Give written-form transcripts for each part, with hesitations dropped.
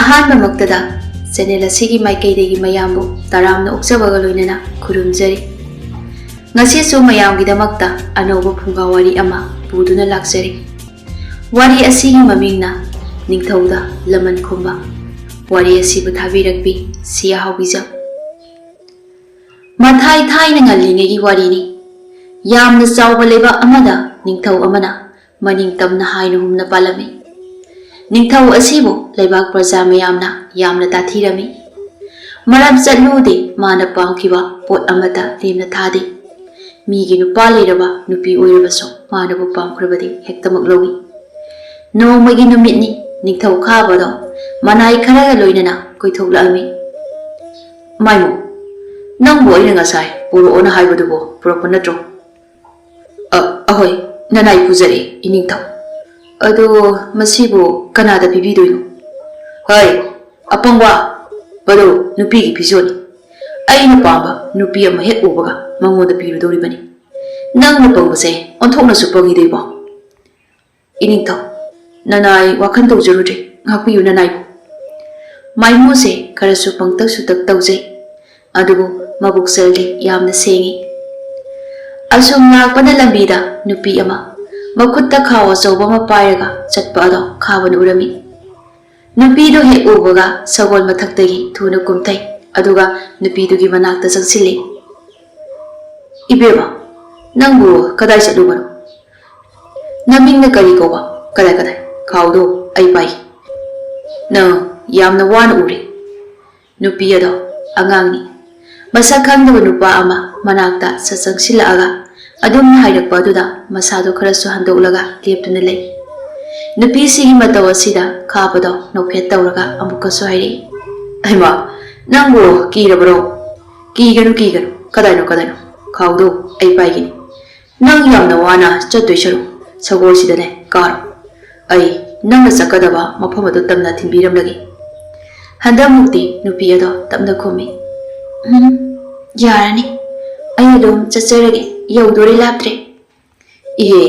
ꯑꯍꯥꯟꯕꯃꯛꯇꯗ channel ꯑꯁꯤꯒꯤ ꯃꯥꯏꯀꯩꯗꯒꯤ ꯃꯌꯥꯝꯕꯨ ꯇꯔꯥꯝꯅ ꯑꯣꯛꯆꯕꯒ ꯂꯣꯏꯅꯅ ꯈꯨꯔꯨꯝꯖꯔꯤ꯫ ꯉꯁꯤꯁꯨ ꯃꯌꯥꯝꯒꯤꯗꯃꯛꯇ ꯑꯅꯧꯕ ꯐꯨꯡꯒꯥ ꯋꯥꯔꯤ ꯑꯃ ꯄꯨꯗꯨꯅ ꯂꯥꯛꯆꯔꯤ꯫ ꯋꯥꯔꯤ ꯑꯁꯤꯒꯤ ꯃꯃꯤꯡꯅ ꯅꯤꯡꯊꯧꯗ ꯂꯃꯟ ꯈꯨꯝꯕ꯫ ꯋꯥꯔꯤ ꯑꯁꯤꯕꯨ ꯊꯥꯕꯤꯔꯛꯄꯤ ꯁꯤꯌꯥ ꯍꯥꯎꯕꯤꯖꯝ꯫ ꯃꯊꯥꯏ ꯊꯥꯏꯅ ꯉꯜꯂꯤꯉꯩꯒꯤ ꯋꯥꯔꯤꯅꯤ꯫ ꯌꯥꯝꯅ ꯆꯥꯎꯕ ꯂꯩꯕꯥꯛ ꯑꯃꯗ ꯅꯤꯡꯊꯧ ꯑꯃꯅ ꯃꯅꯤꯡꯇꯝꯅ ꯍꯥꯏꯅ ꯍꯨꯝꯅ ꯄꯥꯜꯂꯝꯃꯤ꯫ ꯅꯤꯡꯊꯧ ꯑꯁꯤꯕꯨ ꯂꯩꯕꯥꯛ ꯄ꯭ꯔꯖꯥ ꯃꯌꯥꯝꯅ ꯌꯥꯝꯅ ꯇꯥꯊꯤꯔꯝꯃꯤ꯫ ꯃꯔꯝ ꯆꯠꯂꯨꯗꯦ ꯃꯥꯅ ꯄꯥꯝꯈꯤꯕ ꯄꯣꯠ ꯑꯃꯠꯇ ꯂꯦꯝꯅ ꯊꯥꯗꯦ꯫ ꯃꯤꯒꯤ ꯅꯨꯄꯥ ꯂꯩꯔꯕ ꯅꯨꯄꯤ ꯑꯣꯏꯔꯕꯁꯨ ꯃꯥꯅꯕꯨ ꯄꯥꯝꯈ꯭ꯔꯕꯗꯤ ꯍꯦꯛꯇꯃꯛ ꯂꯧꯏ꯫ ꯅꯣꯡꯃꯒꯤ ꯅꯨꯃꯤꯠꯅꯤ ꯅꯤꯡꯊꯧ ꯈꯥꯕꯗꯣ ꯃꯅꯥꯏ ꯈꯔꯒ ꯂꯣꯏꯅꯅ ꯀꯣꯏꯊꯣꯛꯂꯛꯑꯝꯃꯤ꯫ ꯃꯥꯏꯃꯣ, ꯅꯪꯕꯨ ꯑꯩꯅ ꯉꯁꯥꯏ ꯄꯨꯔꯛꯑꯣꯅ ꯍꯥꯏꯕꯗꯨꯕꯨ ꯄꯨꯔꯛꯄ ꯅꯠꯇ꯭ꯔꯣ? ꯑꯍꯣꯏ, ꯅꯅꯥꯏ ꯄꯨꯖꯔꯦ ꯏꯅꯤꯡꯊꯧ꯫ ꯑꯗꯣ ꯃꯁꯤꯕꯨ ꯀꯅꯥꯗ ꯄꯤꯕꯤꯗꯣꯏꯅꯣ? ꯍꯣꯏ, ꯑꯄꯪꯕ, ꯃꯗꯨ ꯅꯨꯄꯤꯒꯤ ꯐꯤꯖꯣꯜꯅꯤ꯫ ꯑꯩꯅ ꯄꯥꯝꯕ ꯅꯨꯄꯤ ꯑꯃ ꯍꯦꯛ ꯎꯕꯒ ꯃꯉꯣꯟꯗ ꯄꯤꯔꯨꯗꯧꯔꯤꯕꯅꯤ꯫ ꯅꯪꯅ ꯄꯪꯕꯁꯦ ꯑꯣꯟꯊꯣꯛꯅꯁꯨ ꯄꯪꯉꯤꯗꯣꯏꯕꯣ꯫ ꯏꯅꯤꯡꯊꯧ, ꯅꯅꯥꯏ ꯋꯥꯈꯜ ꯇꯧꯖꯔꯨꯗ꯭ꯔꯦ, ꯉꯥꯛꯄꯤꯌꯨ ꯅꯅꯥꯏꯕꯨ꯫ ꯃꯥꯏꯃꯣꯁꯦ ꯈꯔꯁꯨ ꯄꯪꯇꯛ ꯁꯨꯇꯛ ꯇꯧꯖꯩ, ꯑꯗꯨꯕꯨ ꯃꯕꯨꯛꯆꯦꯜꯗꯤ ꯌꯥꯝꯅ ꯁꯦꯡꯉꯤ꯫ ꯑꯁꯨꯝ ꯂꯥꯛꯄꯅ ꯂꯝꯕꯤꯗ ꯅꯨꯄꯤ ꯑꯃ ꯃꯈꯨꯠꯇ ꯈꯥꯎ ꯑꯆꯧꯕ ꯑꯃ ꯄꯥꯏꯔꯒ ꯆꯠꯄ ꯑꯗꯣ ꯈꯥꯕꯅ ꯎꯔꯝꯃꯤ꯫ ꯅꯨꯄꯤꯗꯨ ꯍꯦꯛ ꯎꯕꯒ ꯁꯒꯣꯜ ꯃꯊꯛꯇꯒꯤ ꯊꯨꯅ ꯀꯨꯝꯊꯩ, ꯑꯗꯨꯒ ꯅꯨꯄꯤꯗꯨꯒꯤ ꯃꯅꯥꯛꯇ ꯆꯪꯁꯤꯜꯂꯤ꯫ ꯏꯕꯦꯝꯃ, ꯅꯪꯕꯨ ꯀꯗꯥꯏ ꯆꯠꯂꯨꯕꯅꯣ? ꯅꯃꯤꯡꯅ ꯀꯔꯤ ꯀꯧꯕ? ꯀꯗꯥꯏ? ꯈꯥꯎꯗꯣ ꯑꯩ ꯄꯥꯏ꯫ ꯅꯪ ꯌꯥꯝꯅ ꯋꯥꯅ ꯎꯔꯦ꯫ ꯅꯨꯄꯤ ꯑꯗꯣ ꯑꯉꯥꯡꯅꯤ꯫ ꯃꯁꯛ ꯈꯪꯗꯕ ꯅꯨꯄꯥ ꯑꯃ ꯃꯅꯥꯛꯇ ꯆꯪꯁꯤꯜꯂꯛꯑꯒ ꯑꯗꯨꯝ ꯍꯥꯏꯔꯛꯄ ꯑꯗꯨꯗ ꯃꯁꯥꯗꯣ ꯈꯔꯁꯨ ꯍꯟꯗꯣꯛꯂꯒ ꯂꯦꯞꯇꯨꯅ ꯂꯩ꯫ ꯅꯨꯄꯤꯁꯤꯒꯤ ꯃꯇꯧ ꯑꯁꯤꯗ ꯈꯥꯕꯗꯣ ꯅꯣꯛꯐꯦꯠ ꯇꯧꯔꯒ ꯑꯃꯨꯛꯀꯁꯨ ꯍꯥꯏꯔꯛꯏ꯫ ꯑꯩꯃ, ꯅꯪꯕꯨ ꯀꯤꯔꯕ꯭ꯔꯣ? ꯀꯤꯒꯅꯨ, ꯀꯗꯥꯏꯅꯣ? ꯈꯥꯎꯗꯣ ꯑꯩ ꯄꯥꯏꯒꯅꯤ꯫ ꯅꯪ ꯌꯥꯝꯅ ꯋꯥꯅ ꯆꯠꯇꯣꯏ ꯁꯔꯨꯛ ꯁꯒꯣꯜꯁꯤꯗꯅꯦ ꯀꯥꯔꯣ꯫ ꯑꯩ ꯅꯪꯅ ꯆꯠꯀꯗꯕ ꯃꯐꯝ ꯑꯗꯨ ꯇꯝꯅ ꯊꯤꯟꯕꯤꯔꯝꯂꯒꯦ꯫ ꯍꯟꯗꯛꯃꯨꯛꯇꯤ ꯅꯨꯄꯤ ꯑꯗꯣ ꯇꯞꯅ ꯈꯨꯝꯃꯤ꯫ ꯌꯥꯔꯅꯤ, ꯑꯩ ꯑꯗꯨꯝ ꯆꯠꯆꯔꯒꯦ, ꯌꯧꯗꯣꯔꯦ, ꯂꯥꯞꯇ꯭ꯔꯦ꯫ ꯏꯍꯦ,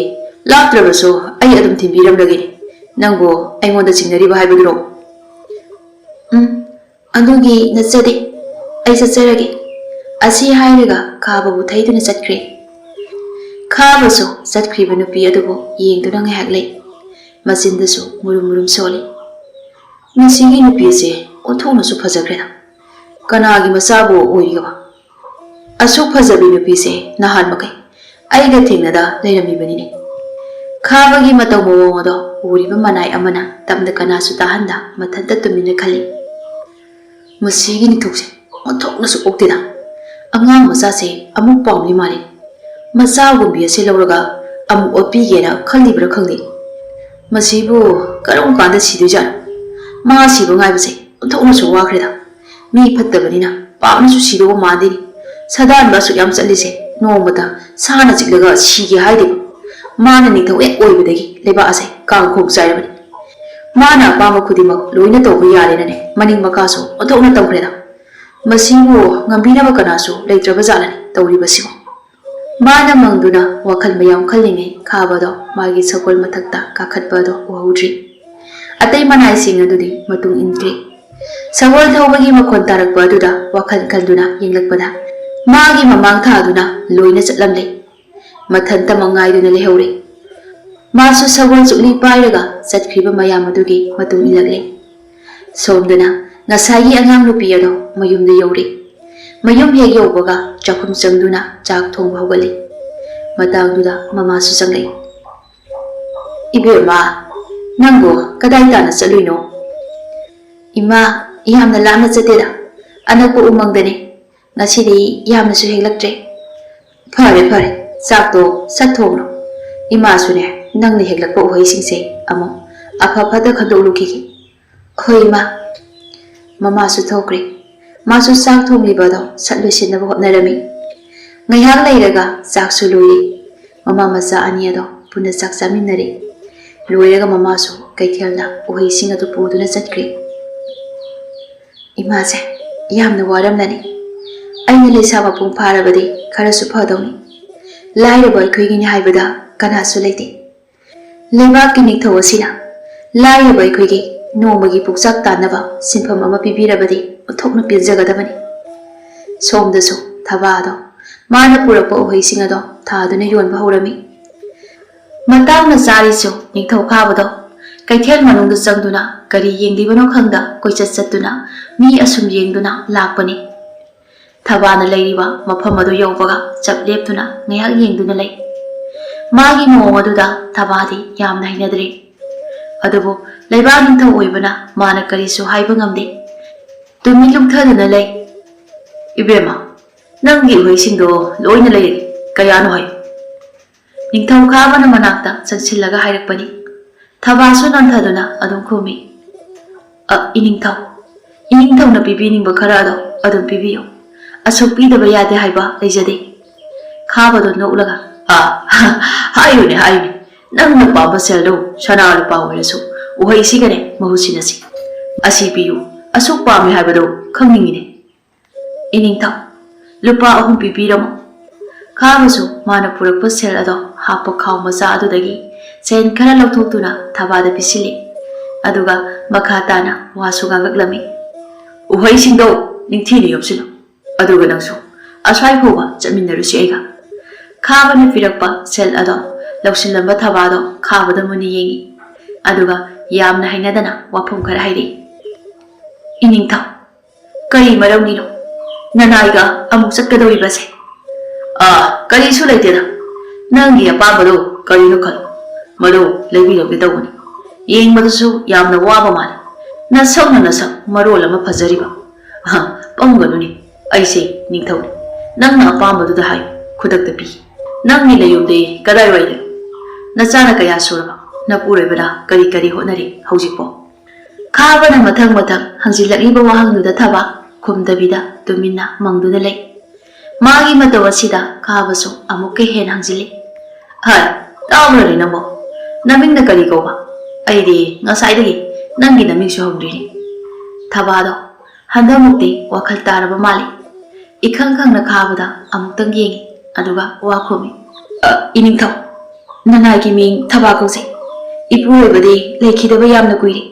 ꯂꯥꯞꯇ꯭ꯔꯕꯁꯨ ꯑꯩ ꯑꯗꯨꯝ ꯊꯤꯟꯕꯤꯔꯝꯂꯒꯦ꯫ ꯅꯪꯕꯨ ꯑꯩꯉꯣꯟꯗ ꯆꯤꯡꯅꯔꯤꯕ ꯍꯥꯏꯕꯗꯨꯔꯣ? ꯑꯗꯨꯒꯤ ꯅꯠꯆꯗꯦ, ꯑꯩ ꯆꯠꯆꯔꯒꯦ꯫ ꯑꯁꯤ ꯍꯥꯏꯔꯒ ꯈꯥꯕꯕꯨ ꯊꯩꯗꯨꯅ ꯆꯠꯈ꯭ꯔꯦ꯫ ꯈꯥꯕꯁꯨ ꯆꯠꯈ꯭ꯔꯤꯕ ꯅꯨꯄꯤ ꯑꯗꯨꯕꯨ ꯌꯦꯡꯗꯨꯅ ꯉꯥꯏꯍꯥꯛ ꯂꯩ꯫ ꯃꯆꯤꯟꯗꯁꯨ ꯃꯨꯔꯨꯝ ꯁꯣꯜꯂꯤ꯫ ꯃꯁꯤꯒꯤ ꯅꯨꯄꯤꯁꯦ ꯑꯣꯟꯊꯣꯛꯅꯁꯨ ꯐꯖꯈ꯭ꯔꯦꯗ꯫ ꯀꯅꯥꯒꯤ ꯃꯆꯥꯕꯨ ꯑꯣꯏꯔꯤꯒꯕ? ꯑꯁꯨꯛ ꯐꯖꯕꯤ ꯅꯨꯄꯤꯁꯦ ꯅꯍꯥꯟ ꯃꯈꯩ ꯑꯩꯒ ꯊꯦꯡꯅꯗ ꯂꯩꯔꯝꯃꯤꯕꯅꯤꯅꯦ꯫ ꯈꯥꯕꯒꯤ ꯃꯇꯧ ꯃꯑꯣꯡ ꯑꯗꯣ ꯎꯔꯤꯕ ꯃꯅꯥꯏ ꯑꯃꯅ ꯇꯞꯅ ꯀꯅꯥꯁꯨ ꯇꯥꯍꯟꯗ ꯃꯊꯟꯇ ꯇꯨꯃꯤꯟꯅ ꯈꯜꯂꯤ꯫ ꯃꯁꯤꯒꯤ ꯅꯤꯡꯊꯧꯁꯦ ꯑꯣꯟꯊꯣꯛꯅꯁꯨ ꯑꯣꯛꯇꯦꯗ꯫ ꯑꯉꯥꯡ ꯃꯆꯥꯁꯦ ꯑꯃꯨꯛ ꯄꯥꯝꯃꯤ ꯃꯥꯜꯂꯤ꯫ ꯃꯆꯥꯒꯨꯝꯕꯤ ꯑꯁꯤ ꯂꯧꯔꯒ ꯑꯃꯨꯛ ꯑꯣꯠꯄꯤꯒꯦꯅ ꯈꯜꯂꯤꯕ꯭ꯔꯥ ꯈꯪꯗꯦ꯫ ꯃꯁꯤꯕꯨ ꯀꯔꯝ ꯀꯥꯟꯗ ꯁꯤꯗꯣꯏꯖꯥꯠꯅꯣ? ꯃꯥ ꯁꯤꯕ ꯉꯥꯏꯕꯁꯦ ꯑꯣꯟꯊꯣꯛꯅꯁꯨ ꯋꯥꯈ꯭ꯔꯦꯗ꯫ ꯃꯤ ꯐꯠꯇꯕꯅꯤ나 ꯄꯥꯛꯅꯁꯨ ꯁꯤꯗꯧꯕ ꯃꯥꯟꯗꯦꯅꯤ꯫ ꯁꯥꯗꯥꯟꯕ ꯑꯁꯨꯛ ꯌꯥꯝ ꯆꯠꯂꯤꯁꯦ ꯅꯣꯡꯃꯇ ꯁꯥꯅ ꯆꯤꯛꯂꯒ ꯁꯤꯒꯦ ꯍꯥꯏꯗꯦꯕ꯫ ꯃꯥꯅ ꯅꯤꯡꯊꯧ ꯍꯦꯛ ꯑꯣꯏꯕꯗꯒꯤ ꯂꯩꯕꯥꯛ ꯑꯁꯦ ꯀꯥꯡꯈꯣꯡ ꯆꯥꯏꯔꯕꯅꯤ꯫ ꯃꯥꯅ ꯑꯄꯥꯝꯕ ꯈꯨꯗꯤꯡꯃꯛ ꯂꯣꯏꯅ ꯇꯧꯕ ꯌꯥꯔꯦꯅꯅꯦ ꯃꯅꯤꯡ ꯃꯈꯥꯁꯨ ꯑꯣꯟꯊꯣꯛꯅ ꯇꯧꯈ꯭ꯔꯦꯗ꯫ ꯃꯁꯤꯕꯨ ꯉꯝꯕꯤꯅꯕ ꯀꯅꯥꯁꯨ ꯂꯩꯇ꯭ꯔꯕ ꯖꯥꯠꯂꯅꯤ ꯇꯧꯔꯤꯕꯁꯤꯕꯨ꯫ ꯃꯥꯅ ꯃꯪꯗꯨꯅ ꯋꯥꯈꯜ ꯃꯌꯥꯝ ꯈꯜꯂꯤꯉꯩ ꯈꯥꯕꯗꯣ ꯃꯥꯒꯤ ꯁꯒꯣꯜ ꯃꯊꯛꯇ ꯀꯥꯈꯠꯄ ꯑꯗꯣ ꯎꯍꯧꯗ꯭ꯔꯤ꯫ ꯑꯇꯩ ꯃꯅꯥꯏꯁꯤꯡ ꯑꯗꯨꯗꯤ ꯃꯇꯨꯡ ꯏꯟꯈ꯭ꯔꯦ꯫ ꯁꯒꯣꯜ ꯊꯧꯕꯒꯤ ꯃꯈꯣꯟ ꯇꯥꯔꯛꯄ ꯑꯗꯨꯗ ꯋꯥꯈꯜ ꯈꯟꯗꯨꯅ ꯌꯦꯡꯂꯛꯄꯗ ꯃꯥꯒꯤ ꯃꯃꯥꯡ ꯊꯥꯗꯨꯅ ꯂꯣꯏꯅ ꯆꯠꯂꯝꯂꯦ꯫ ꯃꯊꯟꯇ ꯉꯥꯏꯗꯨꯅ ꯂꯩꯍꯧꯔꯦ꯫ ꯃꯥꯁꯨ ꯁꯒꯣꯜ ꯆꯨꯞꯂꯤ ꯄꯥꯏꯔꯒ ꯆꯠꯈ꯭ꯔꯤꯕ ꯃꯌꯥꯝ ꯑꯗꯨꯒꯤ ꯃꯇꯨꯡ ꯏꯜꯂꯛꯂꯦ꯫ ꯁꯣꯝꯗꯅ ꯉꯁꯥꯏꯒꯤ ꯑꯉꯥꯡ ꯅꯨꯄꯤ ꯑꯗꯣ ꯃꯌꯨꯝꯗ ꯌꯧꯔꯦ꯫ ꯃꯌꯨꯝ ꯍꯦꯛ ꯌꯧꯕꯒ ꯆꯥꯛꯈꯨꯝ ꯆꯪꯗꯨꯅ ꯆꯥꯛ ꯊꯣꯡꯕ ꯍꯧꯒꯠꯂꯤ꯫ ꯃꯇꯥꯡꯗꯨꯗ ꯃꯃꯥꯁꯨ ꯆꯪꯂꯛꯏ꯫ ꯏꯕꯦꯝꯃ, ꯅꯪꯕꯨ ꯀꯗꯥꯏ ꯇꯥꯟꯅ ꯆꯠꯂꯨꯏꯅꯣ? ꯏꯃꯥ, ꯌꯥꯝꯅ ꯂꯥꯞꯅ ꯆꯠꯇꯦꯗ, ꯑꯅꯛꯄ ꯎꯃꯪꯗꯅꯦ꯫ ꯉꯁꯤꯗꯤ ꯌꯥꯝꯅꯁꯨ ꯍꯦꯛꯂꯛꯇ꯭ꯔꯦ꯫ ꯐꯔꯦ, ꯆꯥꯛꯇꯣ ꯁꯠ ꯊꯣꯡꯂꯣ꯫ ꯏꯃꯥꯁꯨꯅꯦ ꯅꯪꯅ ꯍꯦꯛꯂꯛꯄ ꯎꯍꯩꯁꯤꯡꯁꯦ ꯑꯃꯨꯛ ꯑꯐ ꯐꯠꯇ ꯈꯟꯗꯣꯛꯂꯨꯈꯤꯒꯦ꯫ ꯍꯣꯏ ꯏꯃꯥ꯫ ꯃꯃꯥꯁꯨ ꯊꯣꯛꯈ꯭ꯔꯦ꯫ ꯃꯥꯁꯨ ꯆꯥꯛ ꯊꯣꯡꯂꯤꯕꯗꯣ ꯁꯠ ꯂꯣꯏꯁꯤꯟꯅꯕ ꯍꯣꯠꯅꯔꯝꯃꯤ꯫ ꯉꯥꯏꯍꯥꯛ ꯂꯩꯔꯒ ꯆꯥꯛꯁꯨ ꯂꯣꯏꯔꯦ꯫ ꯃꯃꯥ ꯃꯆꯥ ꯑꯅꯤ ꯑꯗꯣ ꯄꯨꯟꯅ ꯆꯥꯛ ꯆꯥꯃꯤꯟꯅꯔꯦ꯫ ꯂꯣꯏꯔꯒ ꯃꯃꯥꯁꯨ ꯀꯩꯊꯦꯜꯗ ꯎꯍꯩꯁꯤꯡ ꯑꯗꯨ ꯄꯨꯗꯨꯅ ꯆꯠꯈ꯭ꯔꯦ꯫ ꯏꯃꯥꯁꯦ ꯌꯥꯝꯅ ꯋꯥꯔꯝꯂꯅꯤ꯫ ꯑꯩꯅ ꯂꯩꯁꯥ ꯃꯄꯨꯡ ꯐꯥꯔꯕꯗꯤ ꯈꯔꯁꯨ ꯐꯗꯧꯅꯤ꯫ ꯂꯥꯏꯔꯕ ꯑꯩꯈꯣꯏꯒꯤꯅꯤ ꯍꯥꯏꯕꯗ ꯀꯅꯥꯁꯨ ꯂꯩꯇꯦ꯫ ꯂꯩꯕꯥꯛꯀꯤ ꯅꯤꯡꯊꯧ ꯑꯁꯤꯅ ꯂꯥꯏꯔꯕ ꯑꯩꯈꯣꯏꯒꯤ ꯅꯣꯡꯃꯒꯤ ꯄꯨꯛꯆꯥꯛ ꯇꯥꯟꯅꯕ ꯁꯤꯟꯐꯝ ꯑꯃ ꯄꯤꯕꯤꯔꯕꯗꯤ ꯑꯣꯟꯊꯣꯛꯅ ꯄꯦꯟꯖꯒꯗꯕꯅꯤ꯫ ꯁꯣꯝꯗꯁꯨ ꯊꯕꯥꯗꯣ ꯃꯥꯅ ꯄꯨꯔꯛꯄ ꯎꯍꯩꯁꯤꯡ ꯑꯗꯣ ꯊꯥꯗꯨꯅ ꯌꯣꯟꯕ ꯍꯧꯔꯝꯃꯤ꯫ ꯃꯇꯥꯡꯅ ꯆꯥꯔꯤꯁꯨ ꯅꯤꯡꯊꯧ ꯈꯥꯕꯗꯣ ꯀꯩꯊꯦꯜ ꯃꯅꯨꯡꯗ ꯆꯪꯗꯨꯅ ꯀꯔꯤ ꯌꯦꯡꯂꯤꯕꯅꯣ ꯈꯪꯗ ꯀꯣꯏꯆꯠ ꯆꯠꯇꯨꯅ ꯃꯤ ꯑꯁꯨꯝ ꯌꯦꯡꯗꯨꯅ ꯂꯥꯛꯄꯅꯤ꯫ ꯊꯕꯥꯅ ꯂꯩꯔꯤꯕ ꯃꯐꯝ ꯑꯗꯨ ꯌꯧꯕꯒ ꯆꯞ ꯂꯦꯞꯇꯨꯅ ꯉꯥꯏꯍꯥꯛ ꯌꯦꯡꯗꯨꯅ ꯂꯩ꯫ ꯃꯥꯒꯤ ꯃꯑꯣꯡ ꯑꯗꯨꯗ ꯊꯕꯥꯗꯤ ꯌꯥꯝꯅ ꯍꯩꯅꯗ꯭ꯔꯤ꯫ ꯑꯗꯨꯕꯨ ꯂꯩꯕꯥꯛ ꯅꯤꯡꯊꯧ ꯑꯣꯏꯕꯅ ꯃꯥꯅ ꯀꯔꯤꯁꯨ ꯍꯥꯏꯕ ꯉꯝꯗꯦ꯫ ꯇꯨꯃꯤꯟ ꯂꯨꯞꯊꯗꯨꯅ ꯂꯩ꯫ ꯏꯕꯦꯝꯃ, ꯅꯪꯒꯤ ꯎꯍꯩꯁꯤꯡꯗꯣ ꯂꯣꯏꯅ ꯂꯩꯔꯦ, ꯀꯌꯥꯅꯣ ꯍꯥꯏꯌꯨ? ꯅꯤꯡꯊꯧ ꯈꯥꯕꯅ ꯃꯅꯥꯛꯇ ꯆꯪꯁꯤꯜꯂꯒ ꯍꯥꯏꯔꯛꯄꯅꯤ꯫ ꯊꯕꯥꯁꯨ ꯅꯟꯊꯗꯨꯅ ꯑꯗꯨꯝ ꯈꯨꯝꯃꯤ꯫ ꯏꯅꯤꯡꯊꯧꯅ ꯄꯤꯕꯤꯅꯤꯡꯕ ꯈꯔ ꯑꯗꯣ ꯑꯗꯨꯝ ꯄꯤꯕꯤꯌꯨ, ꯑꯁꯨꯛ ꯄꯤꯗꯕ ꯌꯥꯗꯦ ꯍꯥꯏꯕ ꯂꯩꯖꯗꯦ꯫ ꯈꯥꯕꯗꯣ ꯅꯣꯛꯂꯒ ꯍꯥꯏꯌꯨꯅꯦ ꯍꯥꯏꯌꯨꯅꯦ, ꯅꯪꯅ ꯄꯥꯝꯕ ꯁꯦꯜꯗꯣ ꯁꯅꯥ ꯂꯨꯄꯥ ꯑꯣꯏꯔꯁꯨ ꯎꯍꯩꯁꯤꯒꯅꯦ ꯃꯍꯨꯠ ꯁꯤꯟꯅꯁꯤ꯫ ꯑꯁꯤ ꯄꯤꯌꯨ, ꯑꯁꯨꯛ ꯄꯥꯝꯃꯤ ꯍꯥꯏꯕꯗꯣ ꯈꯪꯅꯤꯡꯉꯤꯅꯦ꯫ ꯏꯅꯤꯡꯊꯧ, ꯂꯨꯄꯥ 3 ꯄꯤꯕꯤꯔꯝꯃꯨ꯫ ꯈꯥꯕꯁꯨ ꯃꯥꯅ ꯄꯨꯔꯛꯄ ꯁꯦꯜ ꯑꯗꯣ ꯍꯥꯞꯄ ꯈꯥꯎ ꯃꯆꯥ ꯑꯗꯨꯗꯒꯤ ꯁꯦꯟ ꯈꯔ ꯂꯧꯊꯣꯛꯇꯨꯅ ꯊꯕꯥꯗ ꯄꯤꯁꯤꯜꯂꯤ꯫ ꯑꯗꯨꯒ ꯃꯈꯥ ꯇꯥꯅ ꯋꯥꯁꯨ ꯉꯥꯡꯂꯛꯂꯝꯃꯤ꯫ ꯎꯍꯩꯁꯤꯡꯗꯣ ꯅꯤꯡꯊꯤꯅ ꯌꯣꯝꯁꯤꯜꯂꯨ, ꯑꯗꯨꯒ ꯅꯪꯁꯨ ꯑꯁ꯭ꯋꯥꯏ ꯐꯥꯎꯕ ꯆꯠꯃꯤꯟꯅꯔꯨꯁꯤ ꯑꯩꯒ꯫ ꯈꯥꯕꯅ ꯄꯤꯔꯛꯄ ꯁꯦꯜ ꯑꯗꯣ ꯂꯧꯁꯤꯜꯂꯝꯕ ꯊꯕꯥꯗꯣ ꯈꯥꯕꯗ ꯃꯨꯟꯅ ꯌꯦꯡꯉꯤ꯫ ꯑꯗꯨꯒ ꯌꯥꯝꯅ ꯍꯩꯅꯗꯅ ꯋꯥꯐꯝ ꯈꯔ ꯍꯥꯏꯔꯛꯏ꯫ ꯏꯅꯤꯡꯊꯧ, ꯀꯔꯤ ꯃꯔꯝꯒꯤꯅꯣ ꯅꯅꯥꯏꯒ ꯑꯃꯨꯛ ꯆꯠꯀꯗꯧꯔꯤꯕꯁꯦ? ꯀꯔꯤꯁꯨ ꯂꯩꯇꯦꯗ, ꯅꯪꯒꯤ ꯑꯄꯥꯝꯕꯗꯣ ꯀꯔꯤꯅꯣ ꯈꯜꯂꯨ, ꯃꯗꯨ ꯂꯩꯕꯤꯔꯝꯒꯦ ꯇꯧꯕꯅꯤ꯫ ꯌꯦꯡꯕꯗꯁꯨ ꯌꯥꯝꯅ ꯋꯥꯕ ꯃꯥꯜꯂꯤ, ꯅꯁꯛꯅ ꯅꯁꯛ ꯃꯔꯣꯜ ꯑꯃ ꯐꯖꯔꯤꯕ꯫ ꯄꯪꯒꯅꯨꯅꯦ, ꯑꯩꯁꯦ ꯅꯤꯡꯊꯧꯅꯤ, ꯅꯪꯅ ꯑꯄꯥꯝꯕꯗꯨꯗ ꯍꯥꯏꯌꯨ, ꯈꯨꯗꯛꯇ ꯄꯤ꯫ ꯅꯪꯒꯤ ꯅꯌꯨꯝꯗꯤ ꯀꯗꯥꯏꯋꯥꯏꯗꯅꯣ? ꯅꯆꯥꯅ ꯀꯌꯥ ꯁꯨꯔꯕ? ꯅꯄꯨꯔꯣꯏꯕꯅ ꯀꯔꯤ ꯀꯔꯤ ꯍꯣꯠꯅꯔꯤ ꯍꯧꯖꯤꯛꯄꯣ? ꯈꯥꯕꯅ ꯃꯊꯪ ꯃꯊꯪ ꯍꯪꯖꯤꯜꯂꯛꯂꯤꯕ ꯋꯥꯍꯪꯗꯨꯗ ꯊꯕꯥ ꯈꯨꯝꯗꯕꯤꯗ ꯇꯨꯃꯤꯟꯅ ꯃꯪꯗꯨꯅ ꯂꯩ꯫ ꯃꯥꯒꯤ ꯃꯇꯧ ꯑꯁꯤꯗ ꯈꯥꯕꯁꯨ ꯑꯃꯨꯛꯀ ꯍꯦꯟꯅ ꯍꯪꯖꯤꯜꯂꯤ꯫ ꯇꯥꯕ꯭ꯔꯅꯦ ꯅꯪꯕꯣ? ꯅꯃꯤꯡꯅ ꯀꯔꯤ ꯀꯧꯕ? ꯑꯩꯗꯤ ꯉꯁꯥꯏꯗꯒꯤ ꯅꯪꯒꯤ ꯅꯃꯤꯡꯁꯨ ꯍꯪꯗ꯭ꯔꯤꯅꯤ꯫ ꯊꯕꯥꯗꯣ ꯍꯟꯗꯛꯃꯨꯛꯇꯤ ꯋꯥꯈꯜ ꯇꯥꯔꯕ ꯃꯥꯜꯂꯤ꯫ ꯏꯈꯪ ꯈꯪꯅ ꯈꯥꯕꯗ ꯑꯃꯨꯛꯇꯪ ꯌꯦꯡꯉꯤ, ꯑꯗꯨꯒ ꯋꯥ ꯈꯨꯝꯃꯤ꯫ ꯏꯅꯤꯡꯊꯧ, ꯅꯅꯥꯏꯒꯤ ꯃꯤꯡ ꯊꯕꯥ ꯀꯧꯖꯩ꯫ ꯏꯄꯨꯔꯣꯏꯕꯗꯤ ꯂꯩꯈꯤꯗꯕ ꯌꯥꯝꯅ ꯀꯨꯏꯔꯦ,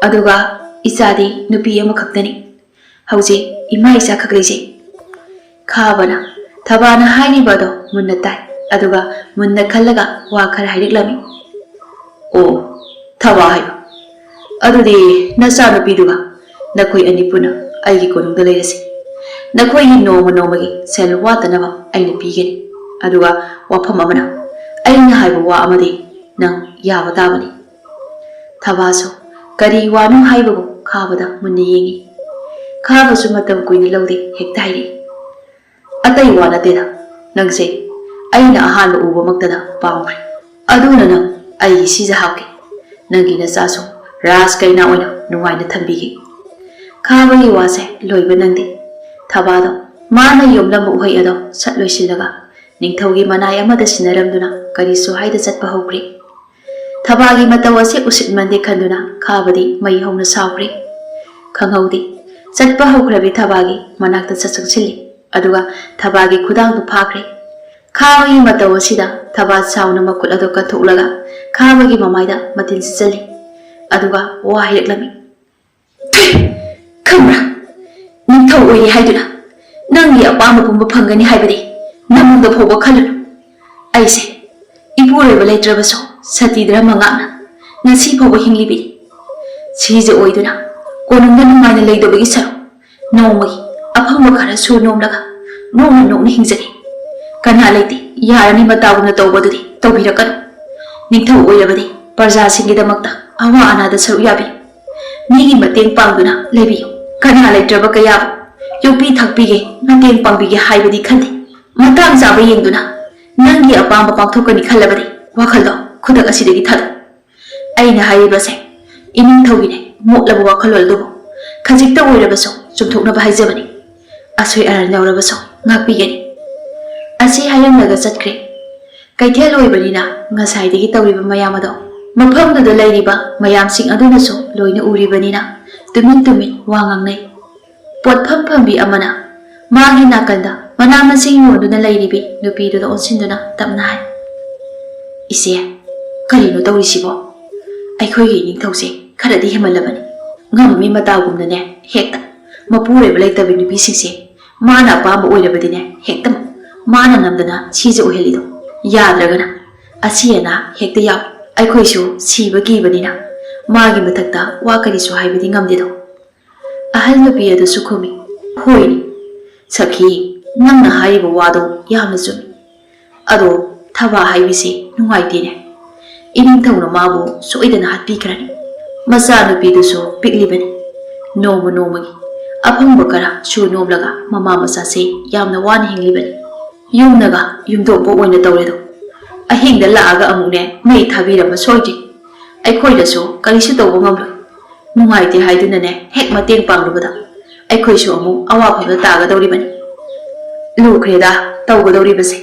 ꯑꯗꯨꯒ ꯏꯆꯥꯗꯤ ꯅꯨꯄꯤ ꯑꯃꯈꯛꯇꯅꯤ꯫ ꯍꯧꯖꯤꯛ ꯏꯃꯥ ꯏꯆꯥ ꯈꯛ ꯂꯩꯖꯩ꯫ ꯈꯥꯕꯅ ꯊꯕꯥꯅ ꯍꯥꯏꯔꯤꯕ ꯑꯗꯣ ꯃꯨꯟꯅ ꯇꯥꯏ, ꯑꯗꯨꯒ ꯃꯨꯟꯅ ꯈꯜꯂꯒ ꯋꯥ ꯈꯔ ꯍꯥꯏꯔꯛꯂꯝꯃꯤ꯫ ꯊꯕꯥ ꯍꯥꯏꯕ, ꯑꯗꯨꯗꯤ ꯅꯆꯥꯅꯨꯄꯤꯗꯨꯒ ꯅꯈꯣꯏ ꯑꯅꯤ ꯄꯨꯟꯅ ꯑꯩꯒꯤ ꯀꯣꯅꯨꯡꯗ ꯂꯩꯔꯁꯤ꯫ ꯅꯈꯣꯏꯒꯤ ꯅꯣꯡꯃ ꯅꯣꯡꯃꯒꯤ ꯁꯦꯜ ꯋꯥꯠꯇꯅꯕ ꯑꯩꯅ ꯄꯤꯒꯅꯤ꯫ ꯑꯗꯨꯒ ꯋꯥꯐꯝ ꯑꯃꯅ, ꯑꯩꯅ ꯍꯥꯏꯕ ꯋꯥ ꯑꯃꯗꯤ ꯅꯪ ꯌꯥꯕ ꯇꯥꯕꯅꯤ꯫ ꯊꯕꯥꯁꯨ ꯀꯔꯤ ꯋꯥꯅꯣ ꯍꯥꯏꯕꯕꯨ ꯈꯥꯕꯗ ꯃꯨꯟꯅ ꯌꯦꯡꯉꯤ꯫ ꯈꯥꯕꯁꯨ ꯃꯇꯝ ꯀꯨꯏꯅ ꯂꯧꯗꯦ, ꯍꯦꯛꯇ ꯍꯥꯏꯔꯛꯏ꯫ ꯑꯇꯩ ꯋꯥ ꯅꯠꯇꯦꯗ, ꯅꯪꯁꯦ ꯑꯩꯅ ꯑꯍꯥꯟꯕ ꯎꯕꯃꯛꯇꯗ ꯄꯥꯝꯈ꯭ꯔꯦ, ꯑꯗꯨꯅ ꯅꯪ ꯑꯩꯒꯤ ꯁꯤꯖ ꯍꯥꯞꯀꯦ꯫ ꯅꯪꯒꯤ ꯅꯆꯥꯁꯨ ꯔꯥꯖ ꯀꯩꯅꯥ ꯑꯣꯏꯅ ꯅꯨꯡꯉꯥꯏꯅ ꯊꯝꯕꯤꯒꯦ꯫ ꯈꯥꯕꯒꯤ ꯋꯥꯁꯦ ꯂꯣꯏꯕ ꯅꯪꯗꯦ꯫ ꯊꯕꯥꯗꯣ ꯃꯥꯅ ꯌꯣꯝꯂꯝꯕ ꯎꯍꯩ ꯑꯗꯣ ꯁꯠ ꯂꯣꯏꯁꯤꯜꯂꯒ ꯅꯤꯡꯊꯧꯒꯤ ꯃꯅꯥꯏ ꯑꯃꯗ ꯁꯤꯟꯅꯔꯝꯗꯨꯅ ꯀꯔꯤꯁꯨ ꯍꯥꯏꯗ ꯆꯠꯄ ꯍꯧꯈ꯭ꯔꯦ꯫ ꯊꯕꯥꯒꯤ ꯃꯇꯧ ꯑꯁꯤ ꯎꯁꯤꯠꯃꯟꯗꯦ ꯈꯟꯗꯨꯅ ꯈꯥꯕꯗꯤ ꯃꯩ ꯍꯧꯅ ꯁꯥꯎꯈ꯭ꯔꯦ꯫ ꯈꯪꯍꯧꯗꯦ ꯆꯠꯄ ꯍꯧꯈ꯭ꯔꯕꯤ ꯊꯕꯥꯒꯤ ꯃꯅꯥꯛꯇ ꯆꯪꯁꯤꯜꯂꯤ, ꯑꯗꯨꯒ ꯊꯕꯥꯒꯤ ꯈꯨꯗꯥꯡꯗꯨ ꯐꯥꯈ꯭ꯔꯦ꯫ ꯈꯥꯕꯒꯤ ꯃꯇꯧ ꯑꯁꯤꯗ ꯊꯕꯥ ꯁꯥꯎꯅ ꯃꯈꯨꯠ ꯑꯗꯨ ꯀꯠꯊꯣꯛꯂꯒ ꯈꯥꯕꯒꯤ ꯃꯃꯥꯏꯗ ꯃꯇꯤꯟ ꯁꯤꯠꯆꯜꯂꯤ, ꯑꯗꯨꯒ ꯋꯥ ꯍꯥꯏꯔꯛꯂꯝꯃꯤ꯫ ꯈꯪꯕ꯭ꯔꯥ, ꯅꯤꯡꯊꯧ ꯑꯣꯏꯔꯤ ꯍꯥꯏꯗꯨꯅ ꯅꯪꯒꯤ ꯑꯄꯥꯝꯕ ꯄꯨꯝꯕ ꯐꯪꯒꯅꯤ ꯍꯥꯏꯕꯗꯤ ꯅꯃꯨꯡꯗ ꯐꯥꯎꯕ ꯈꯜꯂꯨꯅꯨ꯫ ꯑꯩꯁꯦ ꯏꯄꯨꯔꯣꯏꯕ ꯂꯩꯇ꯭ꯔꯕꯁꯨ ꯁꯇꯤ ꯙꯔꯃ ꯉꯥꯛꯅ ꯉꯁꯤ ꯐꯥꯎꯕ ꯍꯤꯡꯂꯤꯕꯅꯤ꯫ ꯁꯤꯖ ꯑꯣꯏꯗꯨꯅ ꯀꯣꯅꯨꯡꯗ ꯅꯨꯡꯉꯥꯏꯅ ꯂꯩꯗꯕꯒꯤ ꯁꯔꯨꯛ ꯅꯣꯡꯃꯒꯤ ꯑꯐꯪꯕ ꯈꯔ ꯁꯨ ꯅꯣꯝꯂꯒ ꯅꯣꯡꯅ ꯅꯣꯡꯅ ꯍꯤꯡꯖꯒꯦ꯫ ꯀꯅꯥ ꯂꯩꯇꯦ ꯌꯥꯔꯅꯤ ꯃꯇꯥꯒꯨꯝꯅ ꯇꯧꯕꯗꯨꯗꯤ ꯇꯧꯕꯤꯔꯛꯀꯅꯨ꯫ ꯅꯤꯡꯊꯧ ꯑꯣꯏꯔꯕꯗꯤ ꯄ꯭ꯔꯖꯥꯁꯤꯡꯒꯤꯗꯃꯛꯇ ꯑꯋꯥ ꯑꯅꯥꯗ ꯁꯔꯨꯛ ꯌꯥꯕꯤꯌꯨ, ꯃꯤꯒꯤ ꯃꯇꯦꯡ ꯄꯥꯡꯗꯨꯅ ꯂꯩꯕꯤꯌꯨ꯫ ꯀꯅꯥ ꯂꯩꯇ꯭ꯔꯕ ꯀꯌꯥꯕꯨ ꯌꯣꯛꯄꯤ ꯊꯛꯄꯤꯒꯦ, ꯃꯇꯦꯡ ꯄꯥꯡꯕꯤꯒꯦ ꯍꯥꯏꯕꯗꯤ ꯈꯟꯗꯦ꯫ ꯃꯇꯥꯡ ꯆꯥꯕ ꯌꯦꯡꯗꯨꯅ ꯅꯪꯒꯤ ꯑꯄꯥꯝꯕ ꯄꯥꯡꯊꯣꯛꯀꯅꯤ ꯈꯜꯂꯕꯗꯤ ꯋꯥꯈꯜꯗꯣ ꯈꯨꯗꯛ ꯑꯁꯤꯗꯒꯤ ꯊꯥꯗꯣꯛ꯫ ꯑꯩꯅ ꯍꯥꯏꯔꯤꯕꯁꯦ ꯏꯅꯤꯡꯊꯧꯒꯤꯅꯦ ꯃꯣꯠꯂꯕ ꯋꯥꯈꯜꯂꯣꯟ ꯑꯗꯨꯕꯨ ꯈꯖꯤꯛꯇ ꯑꯣꯏꯔꯕꯁꯨ ꯆꯨꯝꯊꯣꯛꯅꯕ ꯍꯥꯏꯖꯕꯅꯤ꯫ ꯑꯁꯣꯏ ꯑꯔꯥꯟ ꯌꯥꯎꯔꯕꯁꯨ ꯉꯥꯛꯄꯤꯒꯅꯤ꯫ ꯑꯁꯤ ꯍꯥꯏꯔꯝꯂꯒ ꯆꯠꯈ꯭ꯔꯦ꯫ ꯀꯩꯊꯦꯜ ꯑꯣꯏꯕꯅꯤꯅ ꯉꯁꯥꯏꯗꯒꯤ ꯇꯧꯔꯤꯕ ꯃꯌꯥꯝ ꯑꯗꯣ ꯃꯐꯝꯗꯨꯗ ꯂꯩꯔꯤꯕ ꯃꯌꯥꯝꯁꯤꯡ ꯑꯗꯨꯅꯁꯨ ꯂꯣꯏꯅ ꯎꯔꯤꯕꯅꯤꯅ ꯇꯨꯃꯤꯟ ꯇꯨꯃꯤꯟ ꯋꯥ ꯉꯥꯡꯅꯩ꯫ ꯄꯣꯠꯐꯝ ꯐꯝꯕꯤ ꯑꯃꯅ ꯃꯥꯒꯤ ꯅꯥꯀꯟꯗ ꯃꯅꯥ ꯃꯁꯤꯡ ꯌꯣꯟꯗꯨꯅ ꯂꯩꯔꯤꯕꯤ ꯅꯨꯄꯤꯗꯨꯗ ꯑꯣꯟꯁꯤꯟꯗꯨꯅ ꯇꯞꯅ ꯍꯥꯏ꯫ ꯏꯆꯦ, ꯀꯔꯤꯅꯣ ꯇꯧꯔꯤꯁꯤꯕꯣ? ꯑꯩꯈꯣꯏꯒꯤ ꯅꯤꯡꯊꯧꯁꯦ ꯈꯔꯗꯤ ꯍꯦꯃꯜꯂꯕꯅꯤ ꯉꯝꯃꯤ ꯃꯇꯥꯒꯨꯝꯅꯅꯦ ꯍꯦꯛꯇ ꯃꯄꯨꯔꯣꯏꯕ ꯂꯩꯇꯕ ꯅꯨꯄꯤꯁꯤꯡꯁꯦ ꯃꯥꯅ ꯑꯄꯥꯝꯕ ꯑꯣꯏꯔꯕꯗꯤꯅꯦ ꯍꯦꯛꯇ ꯃꯥꯅ ꯅꯝꯗꯅ ꯁꯤꯖ ꯑꯣꯏꯍꯜꯂꯤꯗꯣ ꯌꯥꯗ꯭ꯔꯒꯅ ꯑꯁꯤ ꯑꯅꯥ ꯍꯦꯛꯇ ꯌꯥꯎꯏ ꯑꯩꯈꯣꯏꯁꯨ ꯁꯤꯕ ꯀꯤꯕꯅꯤꯅ ꯃꯥꯒꯤ ꯃꯊꯛꯇ ꯋꯥ ꯀꯔꯤꯁꯨ ꯍꯥꯏꯕꯗꯤ ꯉꯝꯗꯦꯗꯣ ꯑꯍꯜ ꯅꯨꯄꯤ ꯑꯗꯨꯁꯨ ꯈꯨꯝꯃꯤ ꯍꯣꯏꯅꯤ ꯁꯈꯤ ꯅꯪꯅ ꯍꯥꯏꯔꯤꯕ ꯋꯥꯗꯣ ꯌꯥꯝꯅ ꯆꯨꯝꯃꯤ ꯑꯗꯣ ꯊꯕꯥ ꯍꯥꯏꯕꯁꯤ ꯅꯨꯡꯉꯥꯏꯇꯦꯅꯦ ꯏꯅꯤꯡꯊꯧꯅ ꯃꯥꯕꯨ ꯁꯣꯏꯗꯅ ꯍꯥꯠꯄꯤꯈ꯭ꯔꯅꯤ ꯃꯆꯥꯅꯨꯄꯤꯗꯨꯁꯨ ꯄꯤꯛꯂꯤꯕꯅꯤ ꯅꯣꯡꯃ ꯅꯣꯡꯃꯒꯤ ꯑꯐꯪꯕ ꯈꯔ ꯁꯨ ꯅꯣꯝꯂꯒ ꯃꯃꯥ ꯃꯆꯥꯁꯦ ꯌꯥꯝꯅ ꯋꯥꯅ ꯍꯤꯡꯂꯤꯕꯅꯤ ꯌꯨꯝꯅꯒ ꯌꯨꯝꯊꯣꯛꯄ ꯑꯣꯏꯅ ꯇꯧꯔꯦꯗꯣ ꯑꯍꯤꯡꯗ ꯂꯥꯛꯑꯒ ꯑꯃꯨꯛꯅꯦ ꯃꯩ ꯊꯥꯕꯤꯔꯝꯕ ꯁꯣꯏꯗ꯭ꯔꯤ ꯑꯩꯈꯣꯏꯗꯁꯨ ꯀꯔꯤꯁꯨ ꯇꯧꯕ ꯉꯝꯂꯣꯏ ꯅꯨꯡꯉꯥꯏꯇꯦ ꯍꯥꯏꯗꯨꯅꯅꯦ ꯍꯦꯛ ꯃꯇꯦꯡ ꯄꯥꯡꯂꯨꯕꯗ ꯑꯩꯈꯣꯏꯁꯨ ꯑꯃꯨꯛ ꯑꯋꯥꯐꯝꯗ ꯇꯥꯒꯗꯧꯔꯤꯕꯅꯤ ꯂꯨꯈ꯭ꯔꯦꯗ ꯇꯧꯒꯗꯧꯔꯤꯕꯁꯦ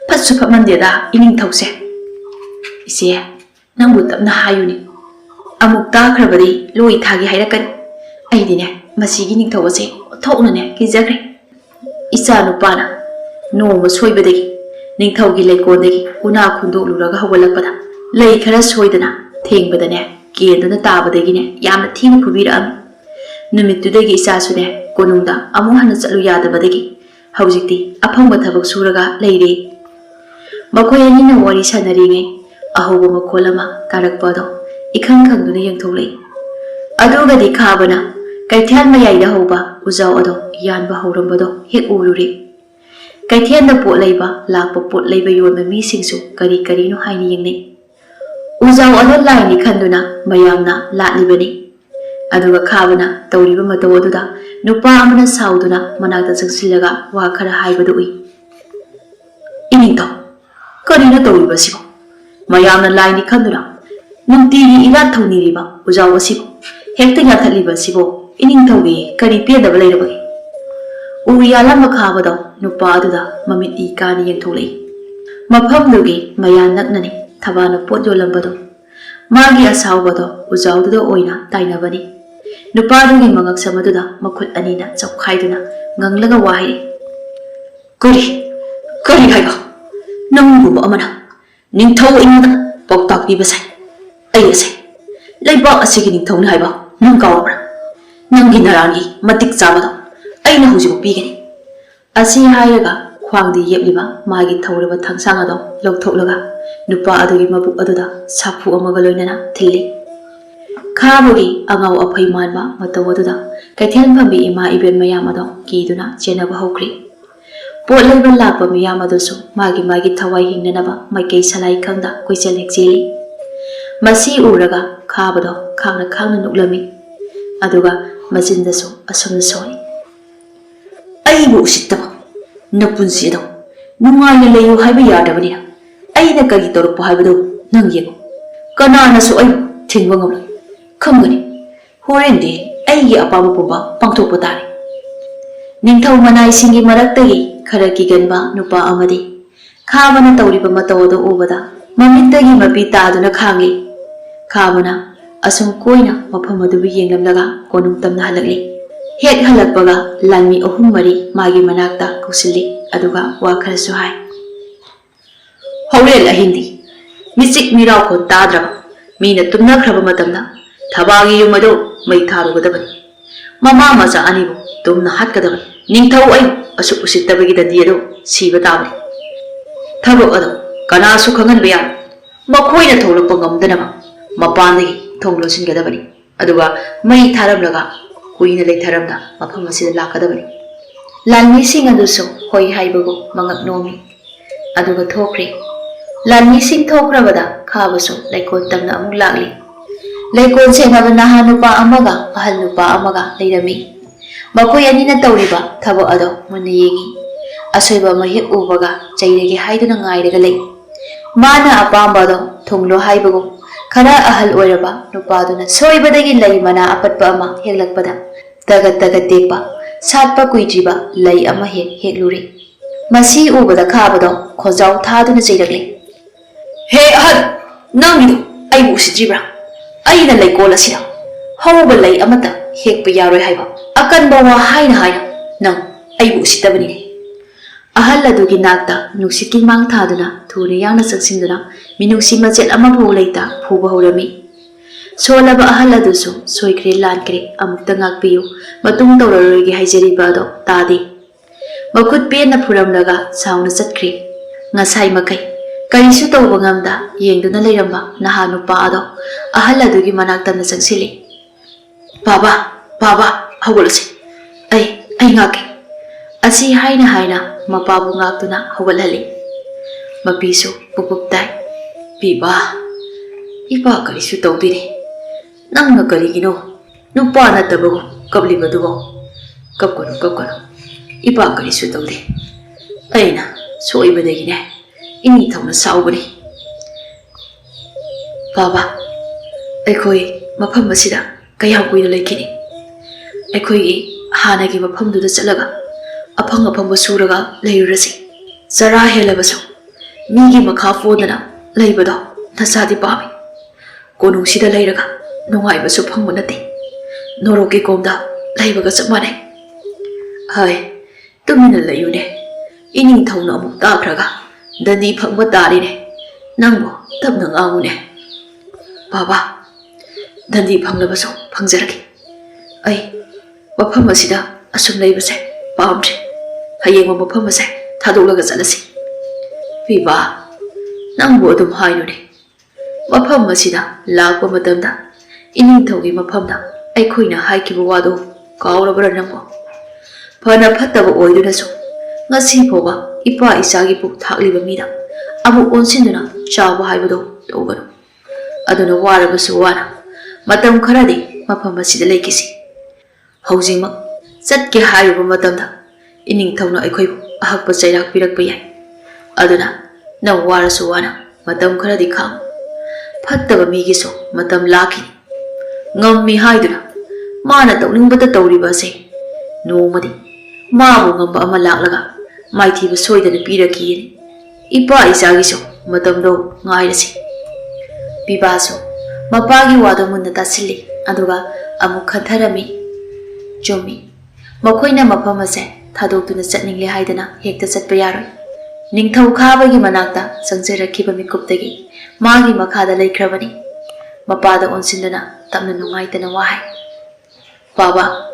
ꯐꯠꯁꯨ ꯐꯠꯃꯟꯗꯦꯗ ꯏꯅꯤꯡꯊꯧꯁꯦ ꯏꯆꯦ ꯅꯪꯕꯨ ꯇꯞꯅ ꯍꯥꯏꯌꯨꯅꯦ ꯑꯃꯨꯛ ꯇꯥꯈ꯭ꯔꯕꯗꯤ ꯂꯣꯏ ꯊꯥꯒꯦ ꯍꯥꯏꯔꯛꯀꯅꯤ ꯑꯩꯗꯤꯅꯦ ꯃꯁꯤꯒꯤ ꯅꯤꯡꯊꯧ ꯑꯁꯦ ꯊꯣꯛꯅꯅꯦ ꯀꯤꯖꯈ꯭ꯔꯦ ꯏꯆꯥ ꯅꯨꯄꯥꯅ ꯅꯣꯡꯃ ꯁꯣꯏꯕꯗꯒꯤ ꯅꯤꯡꯊꯧꯒꯤ ꯂꯩꯀꯣꯜꯗꯒꯤ ꯎꯅꯥ ꯈꯨꯟꯗꯣꯛꯂꯨꯔꯒ ꯍꯧꯒꯠꯂꯛꯄꯗ ꯂꯩ ꯈꯔ ꯁꯣꯏꯗꯅ ꯊꯦꯡꯕꯗꯅꯦ ꯀꯦꯟꯗꯨꯅ ꯇꯥꯕꯗꯒꯤꯅꯦ ꯌꯥꯝꯅ ꯊꯤꯅ ꯐꯨꯕꯤꯔꯛꯑꯝꯃꯤ ꯅꯨꯃꯤꯠꯇꯨꯗꯒꯤ ꯏꯆꯥꯁꯨꯅꯦ ꯀꯣꯅꯨꯡꯗ ꯑꯃꯨꯛ ꯍꯟꯅ ꯆꯠꯂꯨ ꯌꯥꯗꯕꯗꯒꯤ ꯍꯧꯖꯤꯛꯇꯤ ꯑꯐꯪꯕ ꯊꯕꯛ ꯁꯨꯔꯒ ꯂꯩꯔꯦ ꯃꯈꯣꯏ ꯑꯅꯤꯅ ꯋꯥꯔꯤ ꯁꯥꯟꯅꯔꯤꯉꯩ ꯑꯍꯧꯕ ꯃꯈꯣꯜ ꯑꯃ ꯇꯥꯔꯛꯄꯗꯣ ꯏꯈꯪ ꯈꯪꯗꯨꯅ ꯌꯦꯡꯊꯣꯛꯂꯛꯏ ꯑꯗꯨꯒꯗꯤ ꯈꯥꯕꯅ ꯀꯩꯊꯦꯜ ꯃꯌꯥꯏꯗ ꯍꯧꯕ ꯎꯖꯥꯎ ꯑꯗꯣ ꯌꯥꯟꯕ ꯍꯧꯔꯝꯕꯗꯣ ꯍꯦꯛ ꯎꯔꯨꯔꯦ ꯀꯩꯊꯦꯜꯗ ꯄꯣꯠ ꯂꯩꯕ ꯂꯥꯛꯄ ꯄꯣꯠ ꯂꯩꯕ ꯌꯣꯟꯕ ꯃꯤꯁꯤꯡꯁꯨ ꯀꯔꯤ ꯀꯔꯤꯅꯣ ꯍꯥꯏꯅ ꯌꯦꯡꯅꯩ ꯎꯖꯥꯎ ꯑꯗꯣ ꯂꯥꯏꯅꯤ ꯈꯟꯗꯨꯅ ꯃꯌꯥꯝꯅ ꯂꯥꯠꯂꯤꯕꯅꯤ ꯑꯗꯨꯒ ꯈꯥꯕꯅ ꯇꯧꯔꯤꯕ ꯃꯇꯧ ꯑꯗꯨꯗ ꯅꯨꯄꯥ ꯑꯃꯅ ꯁꯥꯎꯗꯨꯅ ꯃꯅꯥꯛꯇ ꯆꯪꯁꯤꯜꯂꯒ ꯋꯥ ꯈꯔ ꯍꯥꯏꯕꯗꯨ ꯎꯏ ꯏꯅꯤꯡꯊꯧ ꯀꯔꯤꯅꯣ ꯇꯧꯔꯤꯕꯁꯤꯕꯣ ꯃꯌꯥꯝꯅ ꯂꯥꯏꯅꯤ ꯈꯟꯗꯨꯅ ꯅꯨꯡꯇꯤꯒꯤ ꯏꯔꯥꯠ ꯊꯧꯅꯤꯔꯤꯕ ꯎꯖꯥꯎ ꯑꯁꯤꯕꯨ ꯍꯦꯛꯇ ꯌꯥꯟꯊꯠꯂꯤꯕꯁꯤꯕꯨ ꯏꯅꯤꯡꯊꯧꯒꯤ ꯀꯔꯤ ꯄꯦꯟꯗꯕ ꯂꯩꯔꯕꯒꯦ ꯎ ꯌꯥꯜꯂꯝꯕ ꯈꯥꯕꯗꯣ ꯅꯨꯄꯥ ꯑꯗꯨꯗ ꯃꯃꯤꯠ ꯏ ꯀꯥꯅ ꯌꯦꯡꯊꯣꯛꯂꯛꯏ ꯃꯐꯝꯗꯨꯒꯤ ꯃꯌꯥꯟ ꯅꯛꯅꯅꯤ ꯊꯕꯥꯅ ꯄꯣꯠ ꯌꯣꯜꯂꯝꯕꯗꯣ ꯃꯥꯒꯤ ꯑꯁꯥꯎꯕꯗꯣ ꯎꯖꯥꯎꯗꯨꯗ ꯑꯣꯏꯅ ꯇꯥꯏꯅꯕꯅꯤ ꯅꯨꯄꯥꯗꯨꯒꯤ ꯃꯉꯛꯁꯝ ꯑꯗꯨꯗ ꯃꯈꯨꯠ ꯑꯅꯤꯅ ꯆꯞꯈꯥꯏꯗꯨꯅ ꯉꯪꯂꯒ ꯋꯥꯍꯩ ꯀꯔꯤ ꯀꯔꯤ ꯍꯥꯏꯕ ꯅꯪꯒꯨꯝꯕ ꯑꯃꯅ ꯅꯤꯡꯊꯧ ꯑꯩꯉꯣꯟꯗ ꯄꯥꯎꯇꯥꯛ ꯄꯤꯕ ꯁꯥꯏ ꯑꯩ ꯑꯁꯦ ꯂꯩꯕꯥꯛ ꯑꯁꯤꯒꯤ ꯅꯤꯡꯊꯧꯅꯤ ꯍꯥꯏꯕ ꯅꯪ ꯀꯥꯎꯔꯕ꯭ꯔꯥ ꯅꯪꯒꯤ ꯅꯔꯥꯟꯒꯤ ꯃꯇꯤꯛ ꯆꯥꯕꯗꯣ ꯑꯩꯅ ꯍꯧꯖꯤꯛꯐꯥꯎ ꯄꯤꯒꯅꯤ ꯑꯁꯤ ꯍꯥꯏꯔꯒ ꯈ꯭ꯋꯥꯡꯗ ꯌꯦꯞꯂꯤꯕ ꯃꯥꯒꯤ ꯊꯧꯔꯕ ꯊꯥꯡꯁꯥꯡ ꯑꯗꯣ ꯂꯧꯊꯣꯛꯂꯒ ꯅꯨꯄꯥ ꯑꯗꯨꯒꯤ ꯃꯕꯨꯛ ꯑꯗꯨꯗ ꯁꯥꯐꯨ ꯑꯃꯒ ꯂꯣꯏꯅꯅ ꯊꯤꯜꯂꯤ ꯈꯥꯕꯒꯤ ꯑꯉꯥꯎ ꯑꯐꯩ ꯃꯥꯟꯕ ꯃꯇꯧ ꯑꯗꯨꯗ ꯀꯩꯊꯦꯜ ꯐꯝꯕꯤ ꯏꯃꯥ ꯏꯕꯦꯟ ꯃꯌꯥꯝ ꯑꯗꯣ ꯀꯤꯗꯨꯅ ꯆꯦꯟꯅꯕ ꯍꯧꯈ꯭ꯔꯤ ꯄꯣꯠ ꯂꯩꯕ ꯂꯥꯛꯄ ꯃꯤꯌꯥꯝ ꯑꯗꯨꯁꯨ ꯃꯥꯒꯤ ꯃꯥꯒꯤ ꯊꯋꯥꯏ ꯍꯤꯡꯅꯅꯕ ꯃꯥꯏꯀꯩ ꯁꯂꯥꯏ ꯈꯪꯗ ꯀꯣꯏꯆꯦꯜ ꯍꯦꯛ ꯆꯦꯜꯂꯤ ꯃꯁꯤ ꯎꯔꯒ ꯈꯥꯕꯗꯣ ꯈꯥꯡꯅ ꯈꯥꯡꯅ ꯅꯣꯛꯂꯝꯃꯤ ꯑꯗꯨꯒ ꯃꯆꯤꯟꯗꯁꯨ ꯑꯁꯨꯝꯅ ꯁꯣꯏ ꯑꯩꯕꯨ ꯎꯁꯤꯠꯇꯕ ꯅꯄꯨꯟꯁꯤ ꯑꯗꯣ ꯅꯨꯡꯉꯥꯏꯅ ꯂꯩꯌꯨ ꯍꯥꯏꯕ ꯌꯥꯗꯕꯅꯤꯅ ꯑꯩꯅ ꯀꯔꯤ ꯇꯧꯔꯛꯄ ꯍꯥꯏꯕꯗꯨ ꯅꯪ ꯌꯦꯡꯉꯨ ꯀꯅꯥꯅꯁꯨ ꯑꯩꯕꯨ ꯊꯤꯡꯕ ꯉꯝꯂꯣꯏ ꯈꯪꯒꯅꯤ ꯍꯣꯔꯦꯟꯗꯤ ꯑꯩꯒꯤ ꯑꯄꯥꯝꯕ ꯄꯨꯝꯕ ꯄꯥꯡꯊꯣꯛꯄ ꯇꯥꯔꯦ ꯅꯤꯡꯊꯧ ꯃꯅꯥꯏꯁꯤꯡꯒꯤ ꯃꯔꯛꯇꯒꯤ ꯈꯔ ꯀꯤꯒꯟꯕ ꯅꯨꯄꯥ ꯑꯃꯗꯤ ꯈꯥꯕꯅ ꯇꯧꯔꯤꯕ ꯃꯇꯧ ꯑꯗꯨ ꯎꯕꯗ ꯃꯃꯤꯠꯇꯒꯤ ꯃꯄꯤ ꯇꯥꯗꯨꯅ ꯈꯥꯡꯂꯤ ꯈꯥꯕꯅ ꯑꯁꯨꯝ ꯀꯣꯏꯅ ꯃꯐꯝ ꯑꯗꯨꯕꯨ ꯌꯦꯡꯂꯝꯂꯒ ꯀꯣꯅꯨꯡ ꯇꯝꯅ ꯍꯜꯂꯛꯂꯤ ꯍꯦꯛ ꯍꯜꯂꯛꯄꯒ ꯂꯥꯟꯃꯤ 3-4 ꯃꯥꯒꯤ ꯃꯅꯥꯛꯇ ꯀꯧꯁꯤꯜꯂꯤ ꯑꯗꯨꯒ ꯋꯥ ꯈꯔꯁꯨ ꯍꯥꯏ ꯍꯧꯔꯦꯟ ꯑꯍꯤꯡꯗꯤ ꯃꯤꯆꯤꯛ ꯃꯤꯔꯥꯎꯈꯣꯟ ꯇꯥꯗ꯭ꯔꯕ ꯃꯤꯅ ꯇꯨꯝꯅꯈ꯭ꯔꯕ ꯃꯇꯝꯗ ꯊꯕꯥꯒꯤ ꯌꯨꯝ ꯑꯗꯨ ꯃꯩ ꯊꯥꯔꯨꯒꯗꯕꯅꯤ ꯃꯃꯥ ꯃꯆꯥ ꯑꯅꯤꯕꯨ ꯇꯨꯝꯅ ꯍꯥꯠꯀꯗꯕꯅꯤ ꯅꯤꯡꯊꯧ ꯑꯩ ꯑꯁꯨꯛ ꯎꯁꯤꯠꯇꯕꯒꯤ ꯗꯟꯗꯤ ꯑꯗꯨ ꯁꯤꯕ ꯇꯥꯕꯅꯤ ꯊꯕꯛ ꯑꯗꯨ ꯀꯅꯥꯁꯨ ꯈꯪꯍꯟꯕ ꯌꯥꯏ ꯃꯈꯣꯏꯅ ꯊꯣꯛꯂꯛꯄ ꯉꯝꯗꯅꯕ ꯃꯄꯥꯟꯗꯒꯤ ꯊꯣꯡ ꯂꯣꯟꯁꯤꯟꯒꯗꯕꯅꯤ ꯑꯗꯨꯒ ꯃꯩ ꯊꯥꯔꯝꯂꯒ ꯀꯨꯏꯅ ꯂꯩꯊꯔꯝꯅ ꯃꯐꯝ ꯑꯁꯤꯗ ꯂꯥꯛꯀꯗꯕꯅꯤ ꯂꯥꯟꯃꯤꯁꯤꯡ ꯑꯗꯨꯁꯨ ꯍꯣꯏ ꯍꯥꯏꯕꯒꯨꯝ ꯃꯉꯛ ꯅꯣꯝꯃꯤ ꯑꯗꯨꯒ ꯊꯣꯛꯈ꯭ꯔꯦ ꯂꯥꯟꯃꯤꯁꯤꯡ ꯊꯣꯛꯈ꯭ꯔꯕꯗ ꯈꯥꯕꯁꯨ ꯂꯩꯀꯣꯜ ꯇꯝꯅ ꯑꯃꯨꯛ ꯂꯥꯛꯂꯤ ꯂꯩꯀꯣꯜ ꯁꯦꯟꯅꯕ ꯅꯍꯥ ꯅꯨꯄꯥ ꯑꯃꯒ ꯑꯍꯜ ꯅꯨꯄꯥ ꯑꯃꯒ ꯂꯩꯔꯝꯃꯤ ꯃꯈꯣꯏ ꯑꯅꯤꯅ ꯇꯧꯔꯤꯕ ꯊꯕꯛ ꯑꯗꯣ ꯃꯨꯟꯅ ꯌꯦꯡꯉꯤ ꯑꯁꯣꯏꯕ ꯑꯃ ꯍꯦꯛ ꯎꯕꯒ ꯆꯩꯔꯒꯦ ꯍꯥꯏꯗꯨꯅ ꯉꯥꯏꯔꯒ ꯂꯩ ꯃꯥꯅ ꯑꯄꯥꯝꯕ ꯑꯗꯣ ꯊꯨꯡꯂꯣ ꯍꯥꯏꯕꯒꯨꯝ ꯈꯔ ꯑꯍꯜ ꯑꯣꯏꯔꯕ ꯅꯨꯄꯥꯗꯨꯅ ꯁꯣꯏꯕꯗꯒꯤ ꯂꯩ ꯃꯅꯥ ꯑꯄꯠꯄ ꯑꯃ ꯍꯦꯛꯂꯛꯄꯗ ꯇꯒꯠ ꯇꯒꯠ ꯇꯦꯛꯄ ꯁꯥꯠꯄ ꯀꯨꯏꯗ꯭ꯔꯤꯕ ꯂꯩ ꯑꯃ ꯍꯦꯛꯂꯨꯔꯤ ꯃꯁꯤ ꯎꯕꯗ ꯈꯥꯕꯗꯣ ꯈꯣꯟꯖꯥꯎ ꯊꯥꯗꯨꯅ ꯆꯩꯔꯛꯂꯤ ꯍꯦ ꯑꯍꯜ ꯅꯪꯒꯤꯗꯣ ꯑꯩꯕꯨ ꯎꯁꯤꯠꯇ꯭ꯔꯤꯕ꯭ꯔꯥ ꯑꯩꯅ ꯂꯩꯀꯣꯜ ꯑꯁꯤꯗ ꯍꯧꯕ ꯂꯩ ꯑꯃꯠꯇ ꯍꯦꯛꯄ ꯌꯥꯔꯣꯏ ꯍꯥꯏꯕ ꯑꯀꯟꯕ ꯋꯥ ꯍꯥꯏꯅ ꯅꯪ ꯑꯩꯕꯨ ꯎꯁꯤꯠꯇꯕꯅꯤꯅꯦ ꯑꯍꯜ ꯑꯗꯨꯒꯤ ꯅꯥꯛꯇ ꯅꯨꯡꯁꯤꯠꯀꯤ ꯃꯥꯡ ꯊꯥꯗꯨꯅ ꯊꯨꯅ ꯌꯥꯡꯅ ꯆꯪꯁꯤꯟꯗꯨꯅ ꯃꯤꯅꯨꯡꯁꯤ ꯃꯆꯦꯠ ꯑꯃꯐꯥꯎ ꯂꯩꯇ ꯐꯨꯕ ꯍꯧꯔꯝꯃꯤ Solaba ahal adusu soikre lankre amukta ngakpiyu matung tawraroi haijariba ado tadi. Makut pena puramlaga sauna chatkre. Ngasai makai karisu tawba ngamda yengduna leiramba naha nupa ado ahal adugi manaktamna changsili. Baba, Baba, hawalase. Ay ngake. Asi haina mapabu ngaktuna hawalhali. Mapiso pupuptai. Biba, ipa karisu tawdire. Nangna karigino nupa natabago kablibadugo. Kapkono. Ipa karisu tawde. Aina soibadagine ini thawna saubani. Baba, akhoi mafam asida kaya kuina laikini. Akhoi gi hanagi mafamduda chalaga afang suraga leirasi. Zara helabasu migi makha fodana leibado nasadi pami. Konungsida leiraga nungaibasu phangba nate. Noroki komda leibaga chap manai. Hai, tumina layune. Ining thawna amuk takraga dani phangba tarine. Nangbo tapna ngangune. Baba, dani phanglabasu phangjaragi. Ai, mafam asida asum leibase pamdre. Hayeng mafam ase thadolaga chalasi. Biba, nangbo adum hainune. Mafam asida lakpa matamda ining thawgi mafamda aikhoina haikiba wado kaurabara nangbo. Phana phattaba oidunasu ngasi phoba ipa isagi puk thakliba mida amu onsinduna chaba haibado tawganu. Aduna warabasu wana matam kharadi mafam asida leikisi. Haujingmak chatke hairuba matamda ining thawna aikhoibu ahakpa chairak pirakpa yai. Aduna nang warasu wana matam kharadi khang. Phattaba migisu matam lakini. Ngammi haiduna mana tawningbata tawriba ase nomadi mabu ngamba ama laklaga maithiba soidana pirakiyeni. Ipa isagisu matamdo ngairasi. Bibasu mapagi wado munna tasilli aduga amuk khatharami. Chumi makhoina mafam ase thadokduna chatningle haidana hekta chatpa yaroi. Ningthau khabagi manakta sangjarakhiba mikuptagi magi makhada laikhrabani. Mapada onsindana tamna nungaitana wahai. Baba,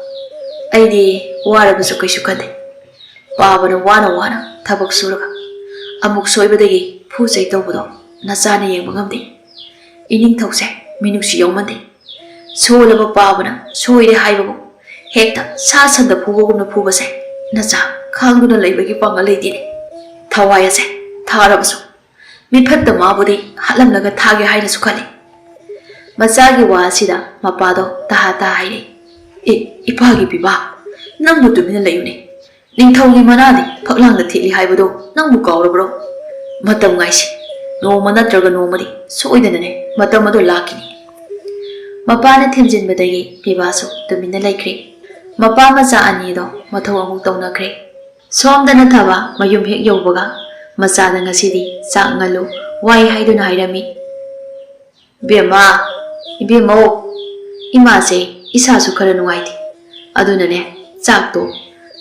aidi warabasu kaisu khade. Babana wana thabak suraga amuk soibadagi phujai tawbado nachana yengba ngamde. Ining thawse minuksi yawmande. Solaba babana soire haibabu hekta sa sanda phubagumna phubase nacha khangduna leibagi pangal leitine. Thawai ase tharabasu miphatta mabudi halamlaga thage hainasu khali. Masagi wa asida mapado taha haire. Ipagi biba nangbu tumina layune. Ningthawgi manadi phaklangda thili haibado nangbu kaurabro. Matam ngaisi noma natraga nomadi soidanane matam ado lakini. Mapana thimjinbadagi bibasu tumina laikre. Mapa macha anido mathau amuk tawnakre. Somdana thaba mayum hek yaubaga machana ngasidi chak ngalu wai haiduna hairami. Bema, Ibemo, Imase, Isasu khara nungaiti. Adunane chakto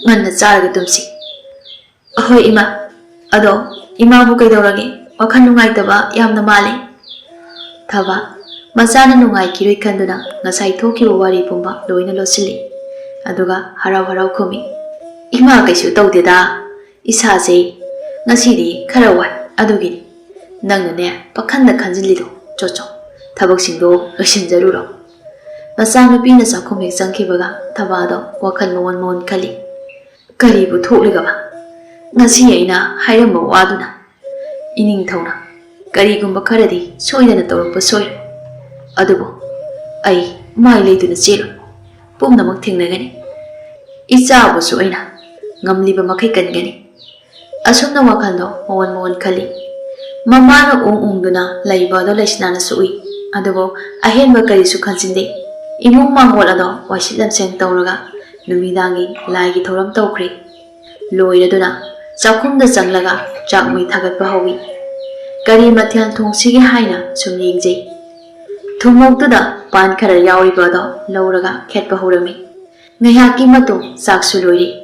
nganna charaga tumsi. Ahoi ima, ado imabu kaidorage wakhan nungaitaba yamna male. Thaba machana nungaikiroi khanduna ngasai thokiba wari pumba loina losili. Aduga harau khumi. Ima kaisu tawdeda. Isase ngasidi khara wai adugini. Nangnane pakhanda khanjilido chocho. Thabaksingo loisinjaruro. Machanupina chakhum hek changkhibaga thabado wakhal mon khali. Karibu thokligaba. Ngasi aina hairamba waduna. Ining thawna karigumba kharadi soidana tawrakpa soiro. Adubu ai mai leiduna chelo. Pumnamak thingnagani. Ichabusu aina ngamliba makai kangani. Asumna wakhaldo mon khali. Mamana ungduna laibado laisnana sui. Adubo ahenba karisu khansinde. Imung mangol ado wasilam seng tawraga numidangi laigi thoram tawkhre. Loiraduna chakhumda changlaga chakmui thagatpa hawi. Kari mathyan thongsigi haina sum yengjei. Thumoktuda pan khara yauribado lauraga khetpa horami. Ngayaki matung chaksu loiri.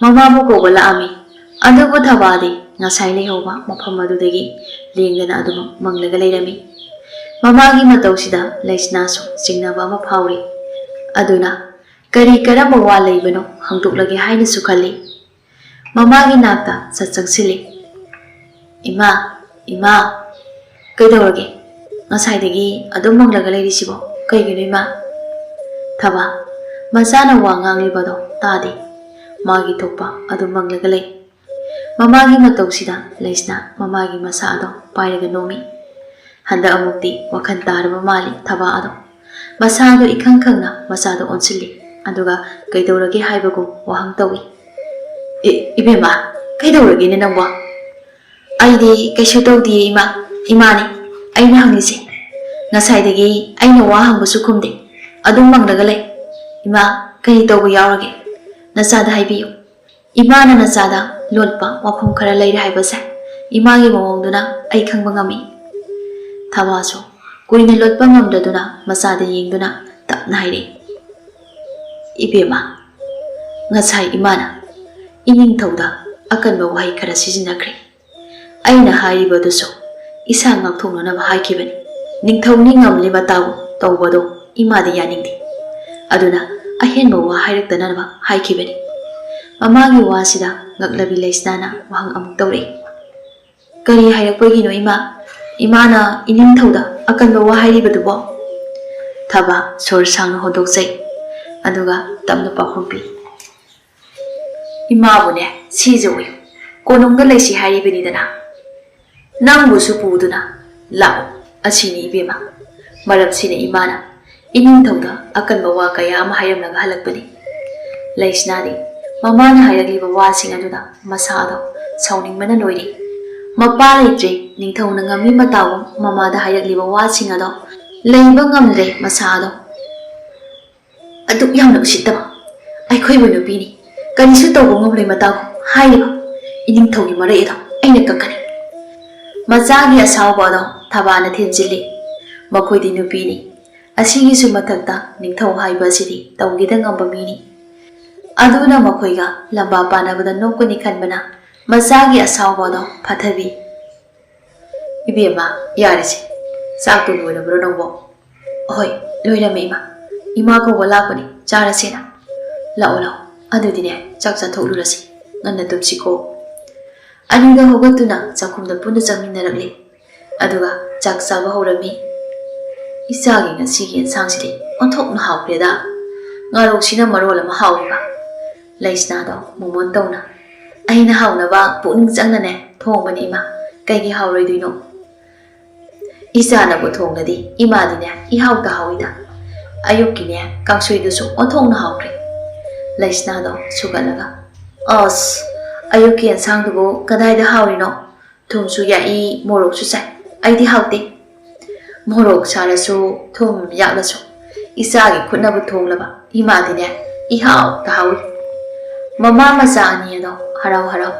Mamabu koba laami. Adubo thabadi ngasai lehoba mafam adudagi lengdana aduma manglaga leirami. ꯃꯃꯥꯒꯤ ꯃꯇꯧꯁꯤꯗ ꯂꯩꯁꯅꯥꯁꯨ ꯆꯤꯡꯅꯕ ꯑꯃ ꯐꯥꯎꯔꯤ꯫ ꯑꯗꯨꯅ ꯀꯔꯤ ꯀꯔꯝꯕ ꯋꯥ ꯂꯩꯕꯅꯣ ꯍꯪꯗꯣꯛꯂꯒꯦ ꯍꯥꯏꯅꯁꯨ ꯈꯜꯂꯤ꯫ ꯃꯃꯥꯒꯤ ꯅꯥꯛꯇ ꯆꯪꯁꯤꯜꯂꯤ꯫ ꯏꯃꯥ, ꯏꯃꯥ, ꯀꯩꯗꯧꯔꯒꯦ? ꯉꯁꯥꯏꯗꯒꯤ ꯑꯗꯨꯝ ꯃꯪꯂꯒ ꯂꯩꯔꯤꯁꯤꯕꯣ ꯀꯩꯒꯤꯅꯣ ꯏꯃꯥ? ꯊꯕꯥ ꯃꯆꯥꯅ ꯋꯥ ꯉꯥꯡꯂꯤꯕꯗꯣ ꯇꯥꯗꯦ, ꯃꯥꯒꯤ ꯊꯣꯛꯄ ꯑꯗꯨꯝ ꯃꯪꯂꯒ ꯂꯩ꯫ ꯃꯃꯥꯒꯤ ꯃꯇꯧꯁꯤꯗ ꯂꯩꯁꯅꯥ ꯃꯃꯥꯒꯤ ꯃꯁꯥ ꯑꯗꯣ ꯄꯥꯏꯔꯒ ꯅꯣꯝꯃꯤ꯫ ꯍꯟꯗꯛ ꯑꯃꯨꯛꯇꯤ ꯋꯥꯈꯜ ꯇꯥꯔꯕ ꯃꯥꯜꯂꯤ ꯊꯕꯥ ꯑꯗꯣ꯫ ꯃꯁꯥꯗꯣ ꯏꯈꯪ ꯈꯪꯅ ꯃꯆꯥꯗꯣ ꯑꯣꯟꯁꯤꯜꯂꯤ, ꯑꯗꯨꯒ ꯀꯩꯗꯧꯔꯒꯦ ꯍꯥꯏꯕꯒꯨꯝ ꯋꯥꯍꯪ ꯇꯧꯏ꯫ ꯏꯕꯦꯝꯃ, ꯀꯩꯗꯧꯔꯒꯦꯅꯦ ꯅꯪꯕꯣ? ꯑꯩꯗꯤ ꯀꯩꯁꯨ ꯇꯧꯗꯤꯌꯦ ꯏꯃꯥ, ꯏꯃꯥꯅꯤ ꯑꯩꯅ ꯍꯪꯉꯤꯁꯦ꯫ ꯉꯁꯥꯏꯗꯒꯤ ꯑꯩꯅ ꯋꯥ ꯍꯪꯕꯁꯨ ꯈꯨꯝꯗꯦ, ꯑꯗꯨꯝ ꯃꯪꯂꯒ ꯂꯩ꯫ ꯏꯃꯥ, ꯀꯔꯤ ꯇꯧꯕ ꯌꯥꯎꯔꯒꯦ? ꯅꯆꯥꯗ ꯍꯥꯏꯕꯤꯌꯨ꯫ ꯏꯃꯥꯅ ꯅꯆꯥꯗ ꯂꯣꯠꯄ ꯋꯥꯐꯝ ꯈꯔ ꯂꯩꯔꯦ ꯍꯥꯏꯕꯁꯦ ꯏꯃꯥꯒꯤ ꯃꯑꯣꯡꯗꯨꯅ ꯑꯩ ꯈꯪꯕ ꯉꯝꯃꯤ꯫ ꯊꯕꯥꯁꯨ ꯀꯨꯏꯅ ꯂꯣꯠꯄ ꯉꯝꯗꯗꯨꯅ ꯃꯆꯥꯗ ꯌꯦꯡꯗꯨꯅ ꯇꯞꯅ ꯍꯥꯏꯔꯛꯏ꯫ ꯏꯕꯦꯝꯃ, ꯉꯁꯥꯏ ꯏꯃꯥꯅ ꯏꯅꯤꯡꯊꯧꯗ ꯑꯀꯟꯕ ꯋꯥꯍꯩ ꯈꯔ ꯁꯤꯖꯤꯟꯅꯈ꯭ꯔꯦ꯫ ꯑꯩꯅ ꯍꯥꯏꯔꯤꯕꯗꯨꯁꯨ ꯏꯁꯥ ꯉꯥꯛꯊꯣꯛꯅꯅꯕ ꯍꯥꯏꯈꯤꯕꯅꯤ꯫ ꯅꯤꯡꯊꯧꯅꯤ ꯉꯝꯂꯤ ꯃꯇꯥꯒꯨꯝ ꯇꯧꯕꯗꯣ ꯏꯃꯥꯗꯤ ꯌꯥꯅꯤꯡꯗꯦ, ꯑꯗꯨꯅ ꯑꯍꯦꯟꯕ ꯋꯥ ꯍꯥꯏꯔꯛꯇꯅꯕ ꯍꯥꯏꯈꯤꯕꯅꯤ꯫ ꯃꯃꯥꯒꯤ ꯋꯥꯁꯤꯗ ꯉꯛꯂꯕꯤ ꯂꯩꯁꯅꯥꯅ ꯋꯥꯍꯪ ꯑꯃꯨꯛ ꯇꯧꯔꯛꯏ꯫ ꯀꯔꯤ ꯍꯥꯏꯔꯛꯄꯒꯤꯅꯣ ꯏꯃꯥ? ꯏꯃꯥꯅ ꯏꯅꯤꯡꯊꯧꯗ ꯑꯀꯟꯕ ꯋꯥ ꯍꯥꯏꯔꯤꯕꯗꯨꯕꯣ? ꯊꯕꯥ ꯁꯣꯔ ꯁꯥꯡꯅ ꯍꯣꯟꯗꯣꯛꯆꯩ, ꯑꯗꯨꯒ ꯇꯞꯅ ꯄꯥꯎꯈꯨꯝ ꯄꯤ꯫ ꯏꯃꯥꯕꯨꯅꯦ ꯁꯤꯖꯧ ꯀꯣꯅꯨꯡꯗ ꯂꯩꯁꯤ ꯍꯥꯏꯔꯤꯕꯅꯤꯗꯅ, ꯅꯪꯕꯨꯁꯨ ꯄꯨꯗꯨꯅ ꯂꯥꯛꯑꯣ ꯑꯁꯤꯅꯤ ꯏꯕꯦꯝꯃ꯫ ꯃꯔꯝꯁꯤꯅ ꯏꯃꯥꯅ ꯏꯅꯤꯡꯊꯧꯗ ꯑꯀꯟꯕ ꯋꯥ ꯀꯌꯥ ꯑꯃ ꯍꯥꯏꯔꯝꯂꯒ ꯍꯜꯂꯛꯄꯅꯤ꯫ ꯂꯩꯁꯅꯥꯗꯤ ꯃꯃꯥꯅ ꯍꯥꯏꯔꯛꯂꯤꯕ ꯋꯥꯁꯤꯡ ꯑꯗꯨꯗ ꯃꯁꯥꯗꯣ ꯁꯥꯎꯅꯤꯡꯕꯅ ꯂꯣꯏꯔꯤ꯫ ꯃꯄꯥ ꯂꯩꯇ꯭ꯔꯦ ꯅꯤꯡꯊꯧꯅ ꯉꯝꯃꯤ ꯃꯇꯥꯒꯨꯝ ꯃꯃꯥꯗ ꯍꯥꯏꯔꯛꯂꯤꯕ ꯋꯥꯁꯤꯡ ꯑꯗꯣ ꯂꯩꯕ ꯉꯝꯗ꯭ꯔꯦ ꯃꯁꯥꯗꯣ꯫ ꯑꯗꯨꯛ ꯌꯥꯝꯅ ꯎꯁꯤꯠꯇꯕ ꯑꯩꯈꯣꯏꯕꯨ ꯅꯨꯄꯤꯅꯤ, ꯀꯔꯤꯁꯨ ꯇꯧꯕ ꯉꯝꯂꯣꯏ ꯃꯇꯥꯒꯨꯝ ꯍꯥꯏꯔꯤꯕ ꯏꯅꯤꯡꯊꯧꯒꯤ ꯃꯔꯩ ꯑꯗꯣ ꯑꯩꯅ ꯀꯛꯀꯅꯤ꯫ ꯃꯆꯥꯒꯤ ꯑꯁꯥꯎꯕ ꯑꯗꯣ ꯊꯕꯥꯅ ꯊꯦꯝꯖꯤꯜꯂꯤ꯫ ꯃꯈꯣꯏꯗꯤ ꯅꯨꯄꯤꯅꯤ, ꯑꯁꯤꯒꯤꯁꯨ ꯃꯊꯛꯇ ꯅꯤꯡꯊꯧ ꯍꯥꯏꯕ ꯑꯁꯤꯗꯤ ꯇꯧꯒꯦꯗ ꯉꯝꯕ ꯃꯤꯅꯤ꯫ ꯑꯗꯨꯅ ꯃꯈꯣꯏꯒ ꯂꯝꯕꯥ ꯄꯥꯅꯕꯗ ꯅꯣꯛꯀꯅꯤ ꯈꯟꯕꯅ ꯃꯆꯥꯒꯤ ꯑꯁꯥꯎꯕ ꯑꯗꯣ ꯐꯊꯕꯤ꯫ ꯏꯕꯦꯝꯃ, ꯌꯥꯔꯤꯁꯦ, ꯆꯥꯛꯇꯣ ꯂꯣꯏꯔꯕ꯭ꯔꯣ ꯅꯪꯕꯣ? ꯍꯣꯏ ꯂꯣꯏꯔꯝꯃꯦ ꯏꯃꯥ, ꯏꯃꯥ ꯀꯧꯕ ꯂꯥꯛꯄꯅꯤ, ꯆꯥꯔꯁꯦꯅ꯫ ꯂꯥꯛꯑꯣ ꯂꯥꯛꯑꯣ, ꯑꯗꯨꯗꯤꯅꯦ ꯆꯥꯛ ꯆꯥꯊꯣꯛꯂꯨꯔꯁꯤ, ꯉꯟꯅ ꯇꯨꯝꯁꯤꯀꯣ꯫ ꯑꯅꯤꯗ ꯍꯧꯒꯠꯇꯨꯅ ꯆꯥꯛꯈꯨꯝꯗ ꯄꯨꯟꯅ ꯆꯪꯃꯤꯟꯅꯔꯛꯂꯤ, ꯑꯗꯨꯒ ꯆꯥꯛ ꯆꯥꯕ ꯍꯧꯔꯝꯃꯤ꯫ ꯏꯆꯥꯒꯤ ꯉꯁꯤꯒꯤ ꯌꯦꯟꯁꯥꯡꯁꯤꯗꯤ ꯑꯣꯟꯊꯣꯛꯅ ꯍꯥꯎꯈ꯭ꯔꯦꯗ, ꯉꯥꯔꯣꯛꯁꯤꯅ ꯃꯔꯣꯜ ꯑꯃ ꯍꯥꯎꯔꯤꯕ꯫ ꯂꯩꯁꯅꯥꯗꯣ ꯃꯣꯃꯣꯟ ꯇꯧꯅ, ꯑꯩꯅ ꯍꯥꯎꯅꯕ ꯄꯨꯛꯅꯤꯡ ꯆꯪꯅꯅꯦ ꯊꯣꯡꯕꯅꯤ ꯏꯃꯥ, ꯀꯩꯒꯤ ꯍꯥꯎꯔꯣꯏꯗꯣꯏꯅꯣ? ꯏꯆꯥꯅꯕꯨ ꯊꯣꯡꯂꯗꯤ ꯏꯃꯥꯗꯤꯅꯦ ꯏꯍꯥꯎꯇ ꯍꯥꯎꯏꯗ꯫ ꯑꯌꯨꯛꯀꯤꯅꯦ ꯀꯥꯡꯁꯣꯏꯗꯨꯁꯨ ꯑꯣꯟꯊꯣꯛꯅ ꯍꯥꯎꯈ꯭ꯔꯦ꯫ ꯂꯩꯁꯅꯥꯗꯣ ꯁꯨꯒꯠꯂꯒ, ꯑꯁ, ꯑꯌꯨꯛꯀꯤ ꯌꯦꯟꯁꯥꯡꯗꯨꯕꯨ ꯀꯗꯥꯏꯗ ꯍꯥꯎꯔꯤꯅꯣ? ꯊꯨꯝꯁꯨ ꯌꯥꯛꯏ, ꯃꯣꯔꯣꯛꯁꯨ ꯆꯥꯏ, ꯑꯩꯗꯤ ꯍꯥꯎꯇꯦ꯫ ꯃꯣꯔꯣꯛ ꯁꯥꯔꯁꯨ ꯊꯨꯝ ꯌꯥꯛꯂꯁꯨ ꯏꯆꯥꯒꯤ ꯈꯨꯠꯅꯕꯨ ꯊꯣꯡꯂꯕ ꯏꯃꯥꯗꯤꯅꯦ ꯏꯍꯥꯎꯇ ꯍꯥꯎꯏ꯫ ꯃꯃꯥ ꯃꯆꯥ ꯑꯅꯤ ꯑꯗꯣ ꯍꯔꯥꯎ ꯍꯔꯥꯎ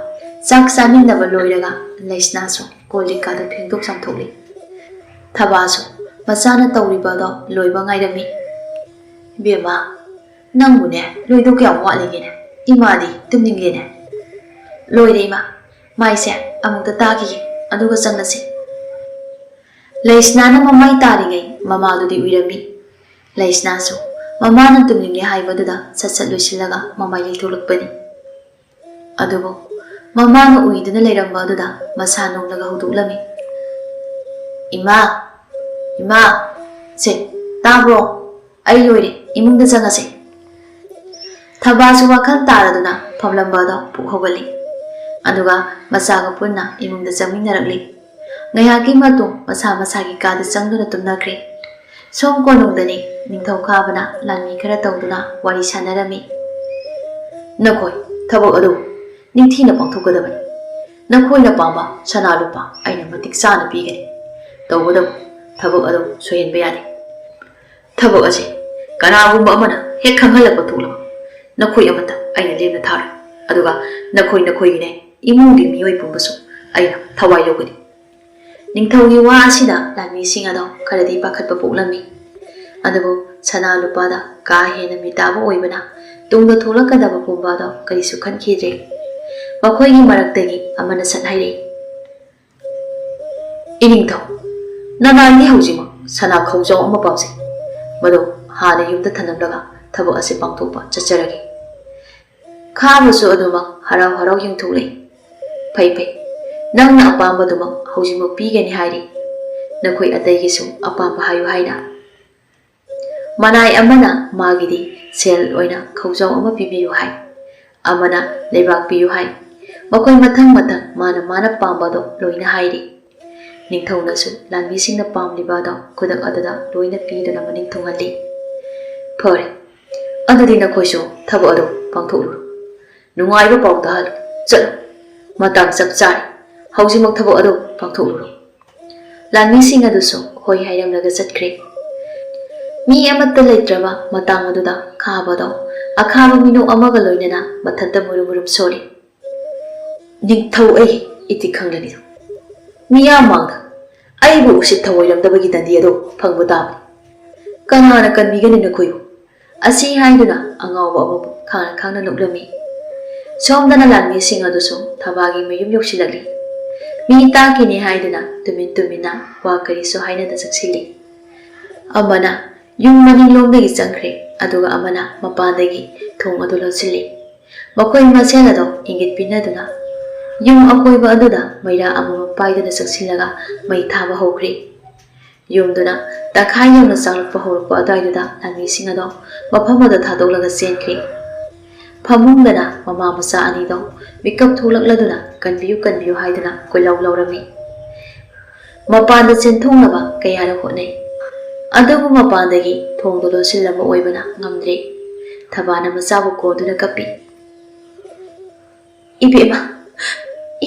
ꯆꯥꯛ ꯆꯥꯃꯤꯟꯅꯕ ꯂꯣꯏꯔꯒ ꯂꯩꯁꯅꯥꯁꯨ ꯀꯣꯜꯂꯤꯛꯀꯥꯗꯣ ꯐꯦꯡꯗꯣꯛ ꯆꯥꯝꯊꯣꯛꯂꯤ꯫ ꯊꯕꯥꯁꯨ ꯃꯆꯥꯅ ꯇꯧꯔꯤꯕ ꯑꯗꯣ ꯂꯣꯏꯕ ꯉꯥꯏꯔꯝꯃꯤ꯫ ꯏꯕꯦꯝꯃ, ꯅꯪꯕꯨꯅꯦ ꯂꯣꯏꯗꯧ ꯀꯌꯥꯝ ꯋꯥꯠꯂꯤꯒꯦꯅꯦ? ꯏꯃꯥꯗꯤ ꯇꯨꯝꯅꯤꯡꯂꯦꯅꯦ꯫ ꯂꯣꯏꯔꯦ ꯏꯃꯥ, ꯃꯥꯏꯁꯦ ꯑꯃꯨꯛꯇ ꯇꯥꯈꯤꯒꯦ, ꯑꯗꯨꯒ ꯆꯪꯂꯁꯤ꯫ ꯂꯩꯁꯅꯥꯅ ꯃꯃꯥꯏ ꯇꯥꯔꯤꯉꯩ ꯃꯃꯥꯗꯨꯗꯤ ꯎꯏꯔꯝꯃꯤ꯫ ꯂꯩꯁꯅꯥꯁꯨ ꯃꯃꯥꯅ ꯇꯨꯝꯅꯤꯡꯂꯦ ꯍꯥꯏꯕꯗꯨꯗ ꯁꯠ ꯁꯠ ꯂꯣꯏꯁꯤꯜꯂꯒ ꯃꯃꯥꯏ ꯂꯩꯊꯣꯛꯂꯛꯄꯅꯤ꯫ ꯑꯗꯨꯕꯨ ꯃꯃꯥꯅ ꯎꯏꯗꯨꯅ ꯂꯩꯔꯝꯕ ꯑꯗꯨꯗ ꯃꯁꯥ ꯅꯣꯡꯂꯒ ꯍꯧꯗꯣꯛꯂꯝꯃꯤ꯫ ꯏꯃꯥ, ꯏꯃꯥ, ꯁꯦ ꯇꯥꯕ꯭ꯔꯣ? ꯑꯩ ꯂꯣꯏꯔꯦ, ꯏꯃꯨꯡꯗ ꯆꯪꯉꯁꯦ꯫ ꯊꯕꯥꯁꯨ ꯋꯥꯈꯜ ꯇꯥꯔꯗꯨꯅ ꯐꯝꯂꯝꯕ ꯑꯗꯣ ꯄꯨꯛ ꯍꯧꯒꯠꯂꯤ, ꯑꯗꯨꯒ ꯃꯆꯥꯒ ꯄꯨꯟꯅ ꯏꯃꯨꯡꯗ ꯆꯪꯃꯤꯟꯅꯔꯛꯂꯤ꯫ ꯉꯥꯏꯍꯥꯛꯀꯤ ꯃꯇꯨꯡ ꯃꯁꯥ ꯃꯁꯥꯒꯤ ꯀꯥꯗ ꯆꯪꯗꯨꯅ ꯇꯨꯝꯅꯈ꯭ꯔꯦ꯫ ꯁꯣꯝ ꯀꯣꯅꯨꯡꯗꯅꯤ ꯅꯤꯡꯊꯧꯀꯥꯕꯅ ꯂꯥꯟꯃꯤ ꯈꯔ ꯇꯧꯗꯨꯅ ꯋꯥꯔꯤ ꯁꯥꯟꯅꯔꯝꯃꯤ꯫ ꯅꯈꯣꯏ ꯊꯕꯛ ꯑꯗꯨ ꯅꯤꯡꯊꯤꯅ ꯄꯥꯡꯊꯣꯛꯀꯗꯕꯅꯤ꯫ ꯅꯈꯣꯏꯅ ꯄꯥꯝꯕ ꯁꯅꯥ ꯂꯨꯄꯥ ꯑꯩꯅ ꯃꯇꯤꯛ ꯆꯥꯅ ꯄꯤꯒꯅꯤ, ꯇꯧꯕꯇꯕꯨ ꯊꯕꯛ ꯑꯗꯨ ꯁꯣꯏꯍꯟꯕ ꯌꯥꯗꯦ꯫ ꯊꯕꯛ ꯑꯁꯤ ꯀꯅꯥꯒꯨꯝꯕ ꯑꯃꯅ ꯍꯦꯛ ꯈꯪꯍꯜꯂꯛꯄ ꯊꯣꯛꯂꯕ ꯅꯈꯣꯏ ꯑꯃꯠꯇ ꯑꯩꯅ ꯂꯦꯝꯅ ꯊꯥꯔꯣꯏ, ꯑꯗꯨꯒ ꯅꯈꯣꯏꯒꯤꯅꯦ ꯏꯃꯨꯡꯒꯤ ꯃꯤꯑꯣꯏ ꯄꯨꯝꯕꯁꯨ ꯑꯩꯅ ꯊꯋꯥꯏ ꯂꯧꯒꯅꯤ꯫ ꯅꯤꯡꯊꯧꯒꯤ ꯋꯥ ꯑꯁꯤꯗ ꯂꯥꯟꯃꯤꯁꯤꯡ ꯑꯗꯣ ꯈꯔꯗꯤ ꯄꯥꯈꯠꯄ ꯄꯣꯛꯂꯝꯃꯤ, ꯑꯗꯨꯕꯨ ꯁꯅꯥ ꯂꯨꯄꯥꯗ ꯀꯥ ꯍꯦꯟꯅ ꯃꯤꯇꯥꯕ ꯑꯣꯏꯕꯅ ꯇꯨꯡꯗ ꯊꯣꯛꯂꯛꯀꯗꯕ ꯄꯨꯝꯕ ꯑꯗꯣ ꯀꯔꯤꯁꯨ ꯈꯟꯈꯤꯗ꯭ꯔꯦ꯫ ꯃꯈꯣꯏꯒꯤ ꯃꯔꯛꯇꯒꯤ ꯑꯃꯅ ꯁꯠ ꯍꯥꯏꯔꯛꯏ꯫ ꯏꯅꯤꯡꯊꯧ, ꯅꯅꯥꯏꯗꯤ ꯍꯧꯖꯤꯛꯃꯛ ꯁꯅꯥ ꯈꯧꯖꯥꯎ ꯑꯃ ꯄꯥꯝꯖꯩ ꯃꯗꯨ ꯍꯥꯟꯅ ꯌꯨꯝꯗ ꯊꯅꯝꯂꯒ ꯊꯕꯛ ꯑꯁꯤ ꯄꯥꯡꯊꯣꯛꯄ ꯆꯠꯆꯔꯒꯦ ꯈꯥꯕꯁꯨ ꯑꯗꯨꯃꯛ ꯍꯔꯥꯎ ꯍꯔꯥꯎ ꯌꯦꯡꯊꯣꯛꯂꯛꯏ ꯐꯩ ꯐꯩ ꯅꯪꯅ ꯑꯄꯥꯝꯕꯗꯨꯃꯛ ꯍꯧꯖꯤꯛꯃꯛ ꯄꯤꯒꯅꯤ ꯍꯥꯏꯔꯤ ꯅꯈꯣꯏ ꯑꯇꯩꯒꯤꯁꯨ ꯑꯄꯥꯝꯕ ꯍꯥꯏꯌꯨ ꯍꯥꯏꯅ ꯃꯅꯥꯏ ꯑꯃꯅ ꯃꯥꯒꯤꯗꯤ ꯁꯦꯜ ꯑꯣꯏꯅ ꯈꯧꯖꯥꯎ ꯑꯃ ꯄꯤꯕꯤꯌꯨ ꯍꯥꯏ ꯑꯃꯅ ꯂꯩꯕꯥꯛ ꯄꯤꯌꯨ ꯍꯥꯏ ꯃꯈꯣꯏ ꯃꯊꯪ ꯃꯊꯪ ꯃꯥꯅ ꯄꯥꯝꯕꯗꯣ ꯂꯣꯏꯅ ꯍꯥꯏꯔꯤ ꯅꯤꯡꯊꯧꯅꯁꯨ ꯂꯥꯟꯃꯤꯁꯤꯡꯅ ꯄꯥꯝꯂꯤꯕꯗꯣ ꯈꯨꯗꯛ ꯑꯗꯨꯗ ꯂꯣꯏꯅ ꯄꯤꯗꯨꯅ ꯃꯅꯤꯡ ꯊꯨꯡꯍꯜꯂꯤ ꯐꯔꯦ ꯑꯗꯨꯗꯤ ꯅꯈꯣꯏꯁꯨ ꯊꯕꯛ ꯑꯗꯨ ꯄꯥꯡꯊꯣꯛꯂꯨꯔꯣ ꯅꯨꯡꯉꯥꯏꯕ ꯄꯥꯎ ꯇꯥꯍꯜꯂꯨ ꯆꯠꯂꯨ ꯃꯇꯝ ꯆꯞ ꯆꯥꯔꯦ ꯍꯧꯖꯤꯛꯃꯛ ꯊꯕꯛ ꯑꯗꯨ ꯄꯥꯡꯊꯣꯛꯂꯨꯔꯣ ꯂꯥꯟꯃꯤꯁꯤꯡ ꯑꯗꯨꯁꯨ ꯍꯣꯏ ꯍꯥꯏꯔꯝꯂꯒ ꯆꯠꯈ꯭ꯔꯦ ꯃꯤ ꯑꯃꯠꯇ ꯂꯩꯇ꯭ꯔꯕ ꯃꯇꯥꯡ ꯑꯗꯨꯗ ꯈꯥꯕꯗꯣ ꯑꯈꯥꯕ ꯃꯤꯅꯣꯛ ꯑꯃꯒ ꯂꯣꯏꯅꯅ ꯃꯊꯟꯇ ꯃꯨꯔꯨꯞ ꯁꯣꯜꯂꯤ ꯅꯤꯡꯊꯧ ꯑꯩ ꯏꯇꯤꯛ ꯈꯪꯂꯅꯤꯗꯣ ꯃꯤꯌꯥꯝ ꯃꯥꯡꯗ ꯑꯩꯕꯨ ꯎꯁꯤꯠ ꯊꯑꯣꯏꯔꯝꯗꯕꯒꯤ ꯗꯟꯗꯤ ꯑꯗꯨ ꯐꯪꯕ ꯇꯥꯕꯅꯤ ꯀꯅꯥꯅ ꯀꯟꯕꯤꯒꯅꯤ ꯅꯈꯣꯏꯕꯨ ꯑꯁꯤ ꯍꯥꯏꯗꯨꯅ ꯑꯉꯥꯎꯕ ꯑꯃꯕꯨ ꯈꯥꯡꯅ ꯅꯣꯛꯂꯝꯃꯤ ꯁꯣꯝꯗꯅ ꯂꯥꯟꯃꯤꯁꯤꯡ ꯑꯗꯨꯁꯨ ꯊꯕꯥꯒꯤ ꯃꯌꯨꯝ ꯌꯧꯁꯤꯜꯂꯛꯂꯤ ꯃꯤ ꯇꯥꯈꯤꯅꯤ ꯍꯥꯏꯗꯨꯅ ꯇꯨꯃꯤꯟꯅ ꯋꯥ ꯀꯔꯤꯁꯨ ꯍꯥꯏꯅꯗ ꯆꯪꯁꯤꯜꯂꯤ ꯑꯃꯅ ꯌꯨꯝ ꯃꯅꯤꯡꯂꯣꯝꯗꯒꯤ ꯆꯪꯈ꯭ꯔꯦ ꯑꯗꯨꯒ ꯑꯃꯅ ꯃꯄꯥꯟꯗꯒꯤ ꯊꯣꯡ ꯑꯗꯨ ꯂꯣꯟꯁꯤꯜꯂꯤ ꯃꯈꯣꯏ ꯃꯁꯦꯜ ꯑꯗꯣ ꯏꯪꯒꯤꯠ ꯄꯤꯅꯗꯨꯅ ꯌꯨꯝ ꯑꯀꯣꯏꯕ ꯑꯗꯨꯗ ꯃꯩꯔꯥ ꯑꯃꯃꯝ ꯄꯥꯏꯗꯨꯅ ꯆꯪꯁꯤꯜꯂꯒ ꯃꯩ ꯊꯥꯕ ꯍꯧꯈ꯭ꯔꯦ ꯌꯨꯝꯗꯨꯅ ꯇꯪꯈꯥꯏ ꯌꯧꯅ ꯆꯥꯛꯂꯛꯄ ꯍꯧꯔꯛꯄ ꯑꯗꯨꯋꯥꯏꯗꯨꯗ ꯂꯥꯟꯃꯤꯁꯤꯡ ꯑꯗꯣ ꯃꯐꯝ ꯑꯗꯨ ꯊꯥꯗꯣꯛꯂꯒ ꯆꯦꯟꯈ꯭ꯔꯦ ꯐꯃꯨꯡꯗꯅ ꯃꯃꯥ ꯃꯆꯥ ꯑꯅꯤꯗꯣ ꯃꯤꯀꯞ ꯊꯣꯛꯂꯛꯂꯗꯨꯅ ꯀꯟꯕꯤꯌꯨ ꯍꯥꯏꯗꯨꯅ ꯀꯣꯏꯂꯥꯎ ꯂꯥꯎꯔꯝꯃꯤ ꯃꯄꯥꯟꯗ ꯆꯦꯟꯊꯣꯛꯅꯕ ꯀꯌꯥꯔ ꯍꯣꯠꯅꯩ ꯑꯗꯨꯕꯨ ꯃꯄꯥꯟꯗꯒꯤ ꯊꯣꯡꯗꯣ ꯂꯣꯟꯁꯤꯜꯂꯕ ꯑꯣꯏꯕꯅ ꯉꯝꯗ꯭ꯔꯦ ꯊꯕꯥꯅ ꯃꯆꯥꯕꯨ ꯀꯣꯟꯗꯨꯅ ꯀꯞꯄꯤ ꯏꯕꯦꯝꯃ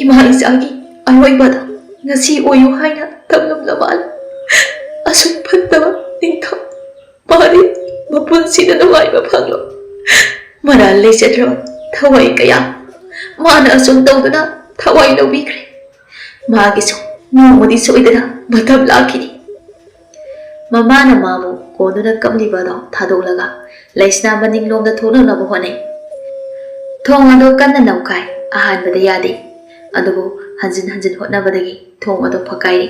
ꯏꯃꯥ ꯏꯆꯥꯒꯤ ꯑꯔꯣꯏꯕꯗ ꯉꯁꯤ ꯑꯣꯏꯌꯨ ꯍꯥꯏꯅ ꯇꯝꯂꯝꯂ ꯃꯥꯜꯂꯦ ꯑꯁꯨꯛ ꯐꯠꯇꯕ ꯅꯤꯡꯊꯧ ꯃꯥꯗꯤ ꯃꯄꯨꯟꯁꯤꯗ ꯅꯨꯡꯉꯥꯏꯕ ꯐꯪꯂꯣꯏ ꯃꯔꯥꯜ ꯂꯩꯖꯗ꯭ꯔꯕ ꯊꯋꯥꯏ ꯀꯌꯥ ꯃꯥꯅ ꯑꯁꯨꯝ ꯇꯧꯗꯨꯅ ꯊꯋꯥꯏ ꯂꯧꯕꯤꯈ꯭ꯔꯦ ꯃꯥꯒꯤꯁꯨ ꯅꯣꯡꯃꯗꯤ ꯁꯣꯏꯗꯅ ꯃꯇꯝ ꯂꯥꯛꯈꯤꯅꯤ ꯃꯃꯥꯅ ꯃꯥꯕꯨ ꯀꯣꯟꯗꯨꯅ ꯀꯞꯂꯤꯕꯗꯣ ꯊꯥꯗꯣꯛꯂꯒ ꯂꯩꯁꯅꯥ ꯃꯅꯤꯡꯂꯣꯝꯗ ꯊꯣꯛꯂꯛꯅꯕ ꯍꯣꯠꯅꯩ ꯊꯣꯡ ꯑꯗꯨ ꯀꯟꯅ ꯅꯝꯈꯥꯏ ꯑꯍꯥꯟꯕꯗ ꯌꯥꯗꯦ ꯑꯗꯨꯕꯨ ꯍꯟꯖꯤꯟ ꯍꯣꯠꯅꯕꯗꯒꯤ ꯊꯣꯡ ꯑꯗꯨ ꯐꯛꯀꯥꯏꯔꯤ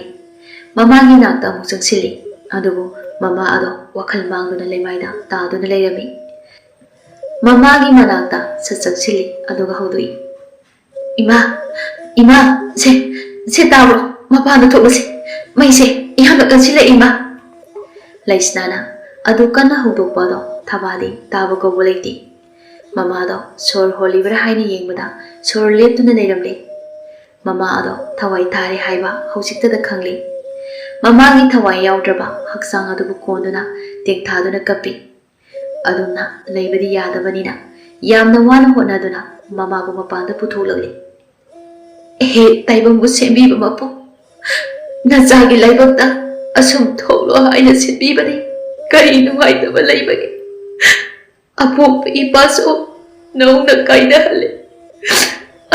ꯃꯃꯥꯒꯤ ꯅꯥꯛꯇ ꯑꯃꯨꯛ ꯆꯪꯁꯤꯜꯂꯤ ꯑꯗꯨꯕꯨ ꯃꯃꯥ ꯑꯗꯣ ꯋꯥꯈꯜ ꯃꯥꯡꯗꯨꯅ ꯂꯩꯃꯥꯏꯗ ꯇꯥꯗꯨꯅ ꯂꯩꯔꯝꯃꯤ ꯃꯃꯥꯒꯤ ꯃꯅꯥꯛꯇ ꯁꯠ ꯆꯪꯁꯤꯜꯂꯤ ꯑꯗꯨꯒ ꯍꯧꯗꯣꯛꯏ ꯏꯃꯥ ꯁꯦ ꯇꯥꯕ꯭ꯔꯣ ꯃꯄꯥꯟꯗ ꯊꯣꯛꯂꯁꯤ ꯃꯩꯁꯦ ꯌꯥꯝꯅ ꯀꯟꯁꯤꯜꯂꯛꯏ ꯏꯃꯥ ꯂꯩꯁꯅꯥꯅ ꯑꯗꯨ ꯀꯟꯅ ꯍꯧꯗꯣꯛꯄꯗꯣ ꯊꯕꯥꯗꯤ ꯇꯥꯕ ꯀꯧꯕ ꯂꯩꯇꯦ ꯃꯃꯥꯗꯣ ꯁꯣꯔ ꯍꯣꯜꯂꯤꯕ꯭ꯔꯥ ꯍꯥꯏꯅ ꯌꯦꯡꯕꯗ ꯁꯣꯔ ꯂꯦꯞꯇꯨꯅ ꯂꯩꯔꯝꯂꯦ ꯃꯃꯥ ꯑꯗꯣ ꯊꯋꯥꯏ ꯊꯥꯔꯦ ꯍꯥꯏꯕ ꯍꯧꯖꯤꯛꯇꯗ ꯈꯪꯂꯤ ꯃꯃꯥꯒꯤ ꯊꯋꯥꯏ ꯌꯥꯎꯗ꯭ꯔꯕ ꯍꯛꯆꯥꯡ ꯑꯗꯨꯕꯨ ꯀꯣꯟꯗꯨꯅ ꯇꯦꯡꯊꯥꯗꯨꯅ ꯀꯞꯄꯤ ꯑꯗꯨꯝꯅ ꯂꯩꯕꯗꯤ ꯌꯥꯗꯕꯅꯤꯅ ꯌꯥꯝꯅ ꯋꯥꯅ ꯍꯣꯠꯅꯗꯨꯅ ꯃꯃꯥꯕꯨ ꯃꯄꯥꯟꯗ ꯄꯨꯊꯣꯛꯂꯛꯂꯤ ꯍꯦ ꯇꯥꯏꯕꯪꯕꯨ ꯁꯦꯝꯕꯤꯕ ꯃꯄꯨ ꯅꯆꯥꯒꯤ ꯂꯥꯏꯕꯛꯇ ꯑꯁꯨꯝ ꯊꯣꯛꯂꯣ ꯍꯥꯏꯅ ꯁꯤꯟꯕꯤꯕꯅꯤ ꯀꯔꯤ ꯅꯨꯡꯉꯥꯏꯇꯕ ꯂꯩꯕꯒꯦ ꯑꯄꯣꯛꯄ ꯏꯄꯥꯁꯨ ꯅꯧꯅ ꯀꯥꯏꯅꯍꯜꯂꯦ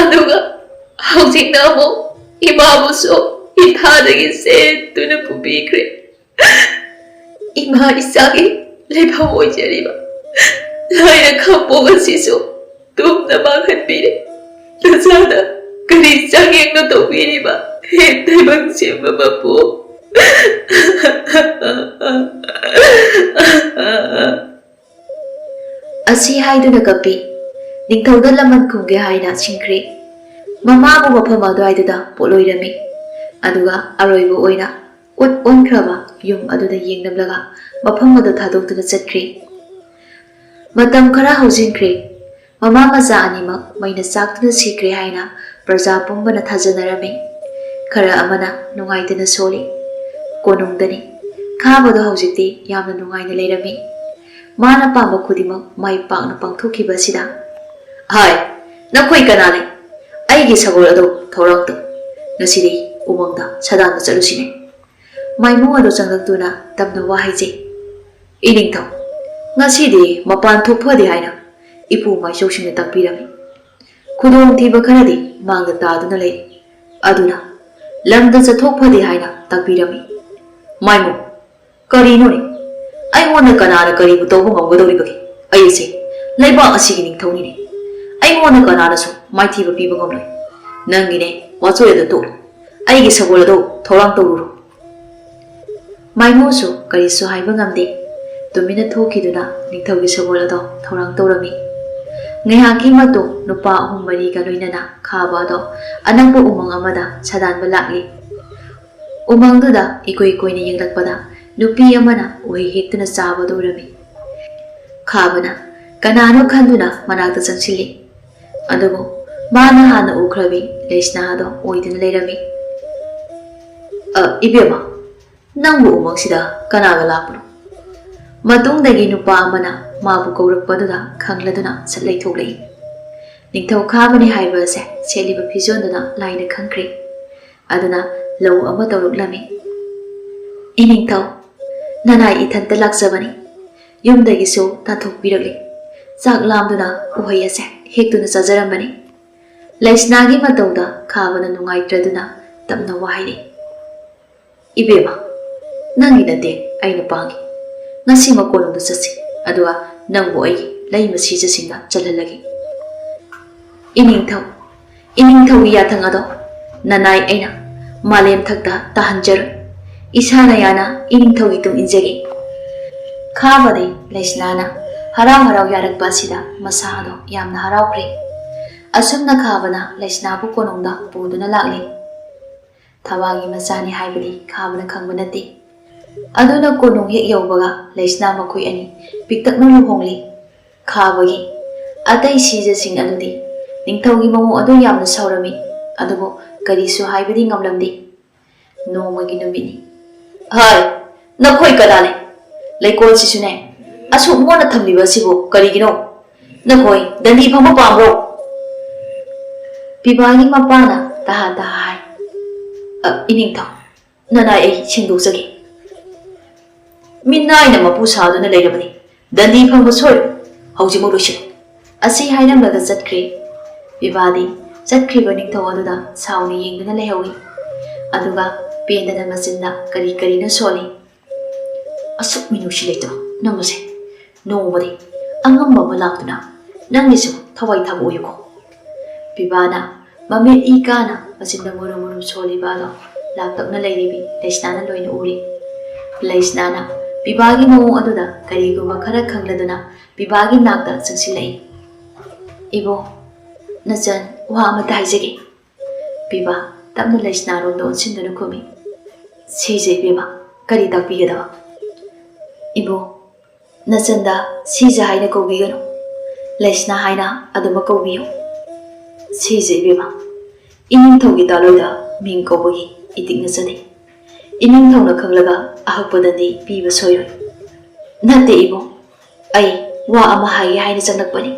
ꯑꯗꯨꯒ ꯍꯧꯖꯤꯛꯅ ꯑꯃꯨꯛ ꯏꯃꯥꯕꯨꯁꯨ ꯏꯊꯥꯗꯒꯤ ꯁꯦꯠꯇꯨꯅ ꯄꯨꯕꯤꯈ꯭ꯔꯦ ꯏꯃꯥ ꯏꯆꯥꯒꯤ ꯂꯩꯐꯝ ꯑꯣꯏꯖꯔꯤꯕ ꯂꯥꯏꯔ ꯈꯥꯡꯄꯣꯛ ꯑꯁꯤꯁꯨ ꯇꯨꯝꯅ ꯃꯥꯡꯍꯟꯕꯤꯔꯦ ꯅꯆꯥꯅ ꯀꯔꯤ ꯆꯥꯡꯌꯦꯡꯅꯣ ꯇꯧꯕꯤꯔꯤꯕ ꯍꯦ ꯇꯥꯏꯕꯪ ꯁꯦꯝꯕ ꯃꯄꯨ ꯑꯁꯤ ꯍꯥꯏꯗꯨꯅ ꯀꯞꯄꯤ ꯅꯤꯡꯊꯧꯗ ꯂꯃꯟ ꯈꯨꯝꯒꯦ ꯍꯥꯏꯅ ꯁꯤꯡꯈ꯭ꯔꯦ ꯃꯃꯥꯕꯨ ꯃꯐꯝ ꯑꯗꯨꯋꯥꯏꯗꯨꯗ ꯄꯣꯠꯂꯣꯏꯔꯝꯃꯤ ꯑꯗꯨꯒ ꯑꯔꯣꯏꯕ ꯑꯣꯏꯅ ꯑꯣꯟꯈ꯭ꯔꯕ ꯌꯨꯝ ꯑꯗꯨꯗ ꯌꯦꯡꯂꯝꯂꯒ ꯃꯐꯝ ꯑꯗꯨ ꯊꯥꯗꯣꯛꯇꯨꯅ ꯆꯠꯈ꯭ꯔꯦ ꯃꯇꯝ ꯈꯔ ꯍꯧꯖꯤꯟꯈ꯭ꯔꯦ ꯃꯃꯥ ꯃꯆꯥ ꯑꯅꯤꯃꯛ ꯃꯩꯅ ꯆꯥꯛꯇꯨꯅ ꯁꯤꯈ꯭ꯔꯦ ꯍꯥꯏꯅ ꯄ꯭ꯔꯖꯥ ꯄꯨꯝꯕꯅ ꯊꯥꯖꯅꯔꯝꯃꯤ ꯈꯔ ꯑꯃꯅ ꯅꯨꯡꯉꯥꯏꯇꯅ ꯁꯣꯜꯂꯤ ꯀꯣꯅꯨꯡꯗꯅꯤ ꯈꯥꯕꯗꯣ ꯍꯧꯖꯤꯛꯇꯤ ꯌꯥꯝꯅ ꯅꯨꯡꯉꯥꯏꯅ ꯂꯩꯔꯝꯃꯤ ꯃꯥꯅ ꯄꯥꯝꯕ ꯈꯨꯗꯤꯡꯃꯛ ꯃꯥꯏ ꯄꯥꯛꯅ ꯄꯥꯡꯊꯣꯛꯈꯤꯕ ꯑꯁꯤꯗ ꯍꯥꯏ ꯅꯈꯣꯏ ꯀꯅꯥꯅꯤ ꯑꯩꯒꯤ ꯁꯒꯣꯜ ꯑꯗꯨ ꯊꯧꯔꯥꯡ ꯇꯧ ꯉꯁꯤꯗꯤ ꯎꯃꯪꯗ ꯁꯥꯗꯥꯟꯕ ꯆꯠꯂꯨꯁꯤꯅꯦ ꯃꯥꯏꯃꯨꯡ ꯑꯗꯨ ꯆꯪꯂꯛꯇꯨꯅ ꯇꯞꯅ ꯋꯥ ꯍꯥꯏꯖꯩ ꯏꯅꯤꯡꯊꯧ ꯉꯁꯤꯗꯤ ꯃꯄꯥꯟ ꯊꯣꯛꯐꯗꯦ ꯍꯥꯏꯅ ꯏꯄꯨ ꯃꯥꯏꯆꯧꯁꯤꯡꯅ ꯇꯥꯛꯄꯤꯔꯝꯃꯤ ꯈꯨꯗꯣꯡꯊꯤꯕ ꯈꯔꯗꯤ ꯃꯥꯡꯗ ꯇꯥꯗꯨꯅ ꯂꯩ ꯑꯗꯨꯅ ꯂꯝꯗ ꯆꯠꯊꯣꯛꯐꯗꯦ ꯍꯥꯏꯅ ꯇꯥꯛꯄꯤꯔꯝꯃꯤ ꯃꯥꯏꯃꯨꯡ ꯀꯔꯤꯅꯣꯅꯦ ꯑꯩꯉꯣꯟꯗ ꯀꯅꯥꯅ ꯀꯔꯤꯕꯨ ꯇꯧꯕ ꯉꯝꯒꯗꯧꯔꯤꯕꯒꯦ ꯑꯩꯁꯦ ꯂꯩꯕꯥꯛ ꯑꯁꯤꯒꯤ ꯅꯤꯡꯊꯧꯅꯤꯅꯦ ꯑꯩꯉꯣꯟꯗ ꯀꯅꯥꯅꯁꯨ ꯃꯥꯏꯊꯤꯕ ꯄꯤꯕ ꯉꯝꯂꯣꯏ ꯅꯪꯒꯤꯅꯦ ꯋꯥꯆꯣꯏ ꯑꯗꯨ ꯇꯣꯛꯂꯨ ꯑꯩꯒꯤ ꯁꯒꯣꯜ ꯑꯗꯨ ꯊꯧꯔꯥꯡ ꯇꯧꯔꯨꯔꯣ ꯃꯥꯏꯃꯣꯁꯨ ꯀꯔꯤꯁꯨ ꯍꯥꯏꯕ ꯉꯝꯗꯦ ꯇꯨꯃꯤꯟꯅ ꯊꯣꯛꯈꯤꯗꯨꯅ ꯅꯤꯡꯊꯧꯒꯤ ꯁꯒꯣꯜ ꯑꯗꯣ ꯊꯧꯔꯥꯡ ꯇꯧꯔꯝꯃꯤ ꯉꯥꯏꯍꯥꯛꯀꯤ ꯃꯇꯨꯡ ꯅꯨꯄꯥ 3-4ꯒ ꯂꯣꯏꯅꯅ ꯈꯥꯕ ꯑꯗꯣ ꯑꯅꯛꯄ ꯎꯃꯪ ꯑꯃꯗ ꯁꯥꯗꯥꯟꯕ ꯂꯥꯛꯂꯤ ꯎꯃꯪꯗꯨꯗ ꯏꯀꯨꯏ ꯀꯨꯏꯅ ꯌꯦꯡꯂꯛꯄꯗ ꯅꯨꯄꯤ ꯑꯃꯅ ꯎꯍꯩ ꯍꯦꯛꯇꯨꯅ ꯆꯥꯕꯗꯨ ꯎꯔꯝꯃꯤ ꯈꯥꯕꯅ ꯀꯅꯥꯅꯣ ꯈꯟꯗꯨꯅ ꯃꯅꯥꯛꯇ ꯆꯪꯁꯤꯜꯂꯤ ꯑꯗꯨꯕꯨ ꯃꯥꯅ ꯍꯥꯟꯅ ꯎꯈ꯭ꯔꯕꯤ ꯂꯩꯁꯅꯥ ꯑꯗꯣ ꯑꯣꯏꯗꯨꯅ ꯂꯩꯔꯝꯃꯤ ꯏꯕꯦꯝꯃ ꯅꯪꯕꯨ ꯎꯃꯪꯁꯤꯗ ꯀꯅꯥꯒ ꯂꯥꯛꯄꯅꯣ ꯃꯇꯨꯡꯗꯒꯤ ꯅꯨꯄꯥ ꯑꯃꯅ ꯃꯥꯕꯨ ꯀꯧꯔꯛꯄꯗꯨꯗ ꯈꯪꯂꯗꯨꯅ ꯁꯠ ꯂꯩꯊꯣꯛꯂꯛꯏ ꯅꯤꯡꯊꯧ ꯈꯥꯕꯅꯤ ꯍꯥꯏꯕ ꯑꯁꯦ ꯁꯦꯠꯂꯤꯕ ꯐꯤꯖꯣꯜꯗꯨꯅ ꯂꯥꯏꯅ ꯈꯪꯈ꯭ꯔꯦ ꯑꯗꯨꯅ ꯂꯧ ꯑꯃ ꯇꯧꯔꯛꯂꯝꯃꯤ ꯏꯅꯤꯡꯊꯧ ꯅꯅꯥꯏ ꯏꯊꯟꯇ ꯂꯥꯛꯆꯕꯅꯤ ꯌꯨꯝꯗꯒꯤꯁꯨ ꯇꯥꯟꯊꯣꯛꯄꯤꯔꯛꯂꯤ ꯆꯥꯛ ꯂꯥꯝꯗꯨꯅ ꯎꯍꯩ ꯑꯁꯦ ꯍꯦꯛꯇꯨꯅ ꯆꯥꯖꯔꯝꯕꯅꯤ ꯂꯩꯁꯅꯥꯒꯤ ꯃꯇꯧꯗ ꯈꯥꯕꯅ ꯅꯨꯡꯉꯥꯏꯇ꯭ꯔꯗꯨꯅ ꯇꯞꯅ ꯋꯥꯍꯩꯔꯤ ꯏꯕꯦꯝꯃ ꯅꯪꯒꯤ ꯅꯠꯇꯦ ꯑꯩꯅ ꯄꯥꯡꯉꯤ ngasi makolong sa si adwa nang boy lai masi sa singa chalalagi ining thau ya thang ado nanai aina malem thakta tahanjar isana yana ining thau itung injagi khabade laisnana harau yarak basida masa ado yamna harau kri asumna khabana laisna bu konongda puduna lagli thawagi masani haibali khabana khangbanati aduna konong hek yaubaga laisna makoi ani piktakna luhongli khabagi atai sija sing adudi ningthaugi mamu adu yamna saurami adubo karisu haibadi ngamlamdi nomagi numini hai nakoi kadale laikol sisune asu mona thamliba sibo karigino nakoi dandi phama pamro pibagi mapana taha hai iningthau nanai ai singdosagi ꯃꯤꯅꯥꯏꯅ ꯃꯄꯨ ꯁꯥꯗꯨꯅ ꯂꯩꯔꯕꯅꯤ ꯗꯟꯗꯤ ꯐꯪꯕ ꯁꯣꯏ ꯍꯧꯖꯤꯛꯃꯛ ꯂꯣꯏꯁꯤꯜꯂꯨ ꯑꯁꯤ ꯍꯥꯏꯔꯝꯂꯒ ꯆꯠꯈ꯭ꯔꯦ ꯕꯤꯕꯥꯗꯤ ꯆꯠꯈ꯭ꯔꯤꯕ ꯅꯤꯡꯊꯧ ꯑꯗꯨꯗ ꯁꯥꯎꯅ ꯌꯦꯡꯗꯨꯅ ꯂꯩꯍꯧꯏ ꯑꯗꯨꯒ ꯄꯦꯟꯗꯅ ꯃꯆꯤꯟꯗ ꯀꯔꯤꯅꯣ ꯁꯣꯜꯂꯤ ꯑꯁꯨꯛ ꯃꯤꯅꯨꯡꯁꯤ ꯂꯩꯇꯕ ꯅꯪꯁꯦ ꯅꯣꯡꯃꯗꯤ ꯑꯉꯝꯕ ꯑꯃ ꯂꯥꯛꯇꯨꯅ ꯅꯪꯒꯤꯁꯨ ꯊꯋꯥꯏ ꯊꯥꯕ ꯑꯣꯏꯌꯨꯀꯣ ꯕꯤꯕꯥꯅ ꯃꯃꯤꯠ ꯏ ꯀꯥꯅ ꯃꯆꯤꯟꯗ ꯃꯨꯔꯨꯝ ꯁꯣꯜꯂꯤꯕ ꯑꯗꯣ ꯂꯥꯛꯇꯛꯅ ꯂꯩꯔꯤꯕꯤ ꯂꯩꯁꯅꯥꯅ ꯂꯣꯏꯅ ꯎꯔꯤ ꯂꯩꯁꯅꯥꯅ ꯕꯤꯕꯥꯒꯤ ꯃꯑꯣꯡ ꯑꯗꯨꯗ ꯀꯔꯤꯒꯨꯝꯕ ꯈꯔ ꯈꯪꯂꯗꯨꯅ ꯕꯤꯕꯥꯒꯤ ꯅꯥꯛꯇ ꯆꯪꯁꯤꯜꯂꯛꯏ ꯏꯕꯣ ꯅꯆꯟ ꯋꯥ ꯑꯃꯇ ꯍꯥꯏꯖꯒꯦ ꯕꯤꯕꯥ ꯇꯞꯅ ꯂꯩꯁꯅꯥꯔꯣꯝꯗ ꯑꯣꯟꯁꯤꯟꯗꯨꯅ ꯈꯨꯝꯃꯤ ꯁꯤꯖꯦ ꯏꯕꯦꯝꯃ ꯀꯔꯤ ꯇꯥꯛꯄꯤꯒꯗꯕ ꯏꯕꯣ ꯅꯆꯟꯗ ꯁꯤꯖ ꯍꯥꯏꯅ ꯀꯧꯕꯤꯒꯅꯨ ꯂꯩꯁꯅꯥ ꯍꯥꯏꯅ ꯑꯗꯨꯃꯛ ꯀꯧꯕꯤꯌꯨ ꯁꯤꯖꯦ ꯏꯕꯦꯝꯃ ꯏꯅꯤꯡꯊꯧꯒꯤ ꯇꯥꯂꯣꯏꯗ ꯃꯤꯡ ꯀꯧꯕꯒꯤ ꯏꯇꯤꯛꯅꯆꯗꯦ 이닝ꯊꯧꯅ ꯈꯪꯂꯒ ꯑꯍꯛꯄꯗꯗꯤ ꯄꯤꯕ ꯁꯣꯏꯔꯣꯏ ꯅꯠꯇꯦ ꯏꯕꯣ ꯑꯩ ꯋꯥ ꯑꯃ ꯍꯥꯏꯒꯦ ꯍꯥꯏꯅ ꯆꯪꯂꯛꯄꯅꯤ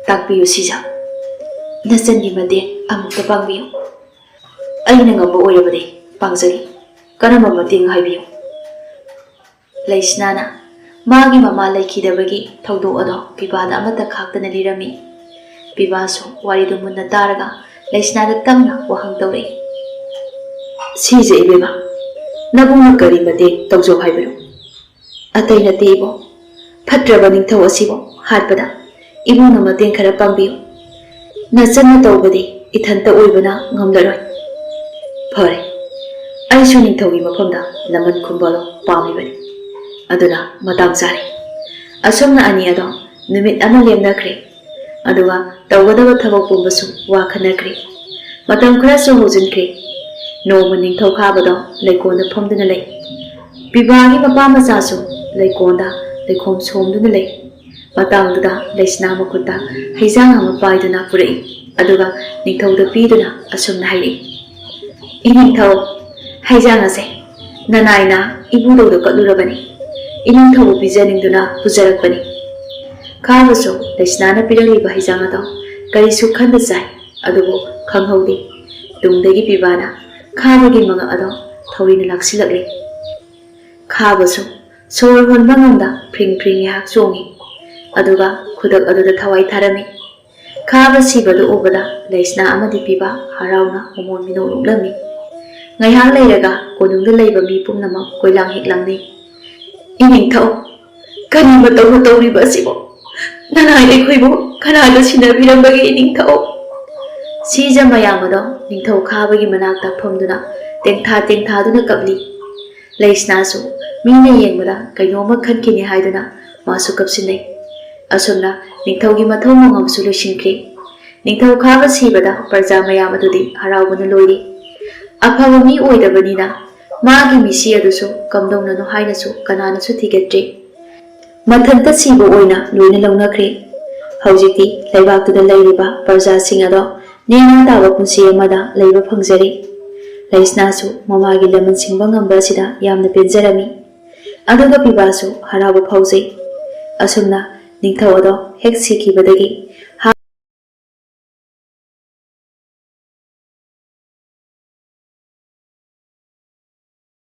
ꯇꯥꯛꯄꯤꯌꯨ ꯁꯤꯖ ꯅꯆꯟꯒꯤ ꯃꯇꯦꯡ ꯑꯃꯨꯛꯇ ꯄꯥꯡꯕꯤꯌꯨ ꯑꯩꯅ ꯉꯝꯕ ꯑꯣꯏꯔꯕꯗꯤ ꯄꯥꯡꯖꯒꯦ ꯀꯔꯝꯕ ꯃꯇꯦꯡ ꯍꯥꯏꯕꯤꯌꯨ ꯂꯩꯁꯅꯥꯅ ꯃꯥꯒꯤ ꯃꯃꯥ ꯂꯩꯈꯤꯗꯕꯒꯤ ꯊꯧꯗꯣꯛ ꯑꯗꯣ ꯕꯤꯕꯥꯗ ꯑꯃꯠꯇ ꯈꯥꯛꯇꯅ ꯂꯤꯔꯝꯃꯤ ꯕꯤꯕꯥꯁꯨ ꯋꯥꯔꯤꯗꯨ ꯃꯨꯟꯅ ꯇꯥꯔꯒ ꯂꯩꯁꯅꯥꯗ ꯇꯝꯅ ꯋꯥꯍꯪ ꯇꯧꯔꯛꯏ ꯁꯤꯖ ꯏꯕꯦꯝꯃ ꯅꯕꯨꯡꯅ ꯀꯔꯤ ꯃꯇꯦꯡ ꯇꯧꯖꯧ ꯍꯥꯏꯕꯅꯣ ꯑꯇꯩ ꯅꯠꯇꯦ ꯏꯕꯣ ꯐꯠꯇ꯭ꯔꯕ ꯅꯤꯡꯊꯧ ꯑꯁꯤꯕꯨ ꯍꯥꯠꯄꯗ ꯏꯕꯨꯡꯅ ꯃꯇꯦꯡ ꯈꯔ ꯄꯥꯡꯕꯤꯌꯨ ꯅꯆꯟꯅ ꯇꯧꯕꯗꯤ ꯏꯊꯟꯇ ꯑꯣꯏꯕꯅ ꯉꯝꯂꯔꯣꯏ ꯐꯔꯦ ꯑꯩꯁꯨ ꯅꯤꯡꯊꯧꯒꯤ ꯃꯐꯝꯗ ꯂꯃꯟ ꯈꯨꯝꯕꯗꯣ ꯄꯥꯝꯂꯤꯕꯅꯤ ꯑꯗꯨꯅ ꯃꯇꯥꯡ ꯆꯥꯔꯦ ꯑꯁꯨꯝꯅ ꯑꯅꯤ ꯑꯗꯣ ꯅꯨꯃꯤꯠ ꯑꯃ ꯂꯦꯞꯅꯈ꯭ꯔꯦ ꯑꯗꯨꯒ ꯇꯧꯒꯗꯕ ꯊꯕꯛ ꯄꯨꯝꯕꯁꯨ ꯋꯥ ꯈꯟꯅꯈ꯭ꯔꯦ ꯃꯇꯝ ꯈꯔꯁꯨ ꯍꯧꯖꯤꯟꯈ꯭ꯔꯦ ꯅꯣꯡꯃ ꯅꯤꯡꯊꯧ ꯈꯥꯕꯗꯣ ꯂꯩꯀꯣꯜꯗ ꯐꯝꯗꯨꯅ ꯂꯩ ꯕꯤꯕꯥꯒꯤ ꯃꯄꯥ ꯃꯆꯥꯁꯨ ꯂꯩꯀꯣꯜꯗ ꯂꯩꯈꯣꯝ ꯁꯣꯝꯗꯨꯅ ꯂꯩ ꯃꯇꯥꯡꯗꯨꯗ ꯂꯩꯁꯅꯥ ꯃꯈꯨꯠꯇ ꯍꯩꯖꯥꯡ ꯑꯃ ꯄꯥꯏꯗꯨꯅ ꯄꯨꯔꯛꯏ ꯑꯗꯨꯒ ꯅꯤꯡꯊꯧꯗ ꯄꯤꯗꯨꯅ ꯑꯁꯨꯝꯅ ꯍꯥꯏꯔꯛꯏ ꯏꯅꯤꯡꯊꯧ ꯍꯩꯖꯥꯡ ꯑꯁꯦ ꯅꯅꯥꯏꯅ ꯏꯕꯨꯗꯧꯗ ꯀꯠꯂꯨꯔꯕꯅꯤ ꯏꯅꯤꯡꯊꯧꯕꯨ ꯄꯤꯖꯅꯤꯡꯗꯨꯅ ꯄꯨꯖꯔꯛꯄꯅꯤ ꯈꯥꯕꯁꯨ ꯂꯩꯁꯅꯥꯅ ꯄꯤꯔꯛꯂꯤꯕ ꯍꯩꯖꯥꯡ ꯑꯗꯣ ꯀꯔꯤꯁꯨ ꯈꯟꯗ ꯆꯥꯏ ꯑꯗꯨꯕꯨ ꯈꯪꯍꯧꯗꯦ ꯇꯨꯡꯗꯒꯤ ꯕꯤꯕꯥꯅ ꯈꯥꯕꯒꯤ ꯃꯉꯛ ꯑꯗꯣ ꯊꯧꯔꯤꯅ ꯂꯥꯛꯁꯤꯜꯂꯛꯂꯤ ꯈꯥꯕꯁꯨ ꯁꯣꯔ ꯍꯣꯟꯕ ꯉꯝꯗ ꯐ꯭ꯔꯤꯡ ꯉꯥꯏꯍꯥꯛ ꯆꯣꯡꯉꯤ ꯑꯗꯨꯒ ꯈꯨꯗꯛ ꯑꯗꯨꯗ ꯊꯋꯥꯏ ꯊꯥꯔꯝꯃꯤ ꯈꯥꯕ ꯁꯤꯕꯗꯨ ꯎꯕꯗ ꯂꯩꯁꯅꯥ ꯑꯃꯗꯤ ꯕꯤꯕꯥ ꯍꯔꯥꯎꯅ ꯃꯃꯣꯟ ꯃꯤꯅꯧ ꯅꯣꯛꯂꯝꯃꯤ ꯉꯥꯏꯍꯥꯛ ꯂꯩꯔꯒ ꯀꯣꯅꯨꯡꯗ ꯂꯩꯕ ꯃꯤ ꯄꯨꯝꯅꯃꯛ ꯀꯣꯏꯂꯥꯡ ꯍꯦꯛꯂꯥꯡꯅꯩ ꯏꯅꯤꯡꯊꯧ ꯀꯔꯤ ꯃꯇꯧꯅ ꯇꯧꯔꯤꯕ ꯑꯁꯤꯕꯨ ꯅꯅꯥꯏ ꯑꯩꯈꯣꯏꯕꯨ ꯀꯅꯥꯗ ꯁꯤꯟꯅꯕꯤꯔꯝꯕꯒꯦ ꯏꯅꯤꯡꯊꯧ ꯁꯤꯖ ꯃꯌꯥꯝ ꯑꯗꯣ ꯅꯤꯡꯊꯧ ꯈꯥꯕꯒꯤ ꯃꯅꯥꯛꯇ ꯐꯝꯗꯨꯅ ꯇꯦꯡꯊꯥꯗꯨꯅ ꯀꯞꯂꯤ ꯂꯩꯁꯅꯥꯁꯨ ꯃꯤꯅ ꯌꯦꯡꯕꯗ ꯀꯩꯅꯣꯝꯃ ꯈꯟꯈꯤꯅꯤ ꯍꯥꯏꯗꯨꯅ ꯃꯥꯁꯨ ꯀꯞꯁꯤꯟꯅꯩ꯫ ꯑꯁꯨꯝꯅ ꯅꯤꯡꯊꯧꯒꯤ ꯃꯊꯧ ꯃꯉꯝꯁꯨ ꯂꯣꯏꯁꯤꯟꯈꯤ꯫ ꯅꯤꯡꯊꯧ ꯈꯥꯕ ꯁꯤꯕꯗ ꯄ꯭ꯔꯖꯥ ꯃꯌꯥꯝ ꯑꯗꯨꯗꯤ ꯍꯔꯥꯎꯕꯅ ꯂꯣꯏꯔꯤ꯫ ꯑꯐꯕ ꯃꯤ ꯑꯣꯏꯗꯕꯅꯤꯅ ꯃꯥꯒꯤ ꯃꯤꯁꯤ ꯑꯗꯨꯁꯨ ꯀꯝꯗꯧꯅꯅꯣ ꯍꯥꯏꯅꯁꯨ ꯀꯅꯥꯅꯁꯨ ꯊꯤꯒꯠꯇ꯭ꯔꯤ꯫ ꯃꯊꯟꯇ ꯁꯤꯕ ꯑꯣꯏꯅ ꯂꯣꯏꯅ ꯂꯧꯅꯈ꯭ꯔꯦ꯫ ꯍꯧꯖꯤꯛꯇꯤ ꯂꯩꯕꯥꯛꯇꯨꯗ ꯂꯩꯔꯤꯕ ꯄ꯭ꯔꯖꯥꯁꯤꯡ ꯑꯗꯣ ꯅꯦꯅꯥ ꯇꯥꯕ ꯄꯨꯟꯁꯤ ꯑꯃꯗ ꯂꯩꯕ ꯐꯪꯖꯔꯤ꯫ ꯂꯩꯁꯅꯥꯁꯨ ꯃꯃꯥꯒꯤ ꯂꯃꯟ ꯁꯤꯡꯕ ꯉꯝꯕ ꯑꯁꯤꯗ ꯌꯥꯝꯅ ꯄꯦꯟꯖꯔꯝꯃꯤ꯫ ꯑꯗꯨꯒ ꯄꯤꯕꯥꯁꯨ ꯍꯔꯥꯎꯕ ꯐꯥꯎꯖꯩ꯫ ꯑꯁꯨꯝꯅ ꯅꯤꯡꯊꯧ ꯑꯗꯣ ꯍꯦꯛ ꯁꯤꯈꯤꯕꯗꯒꯤ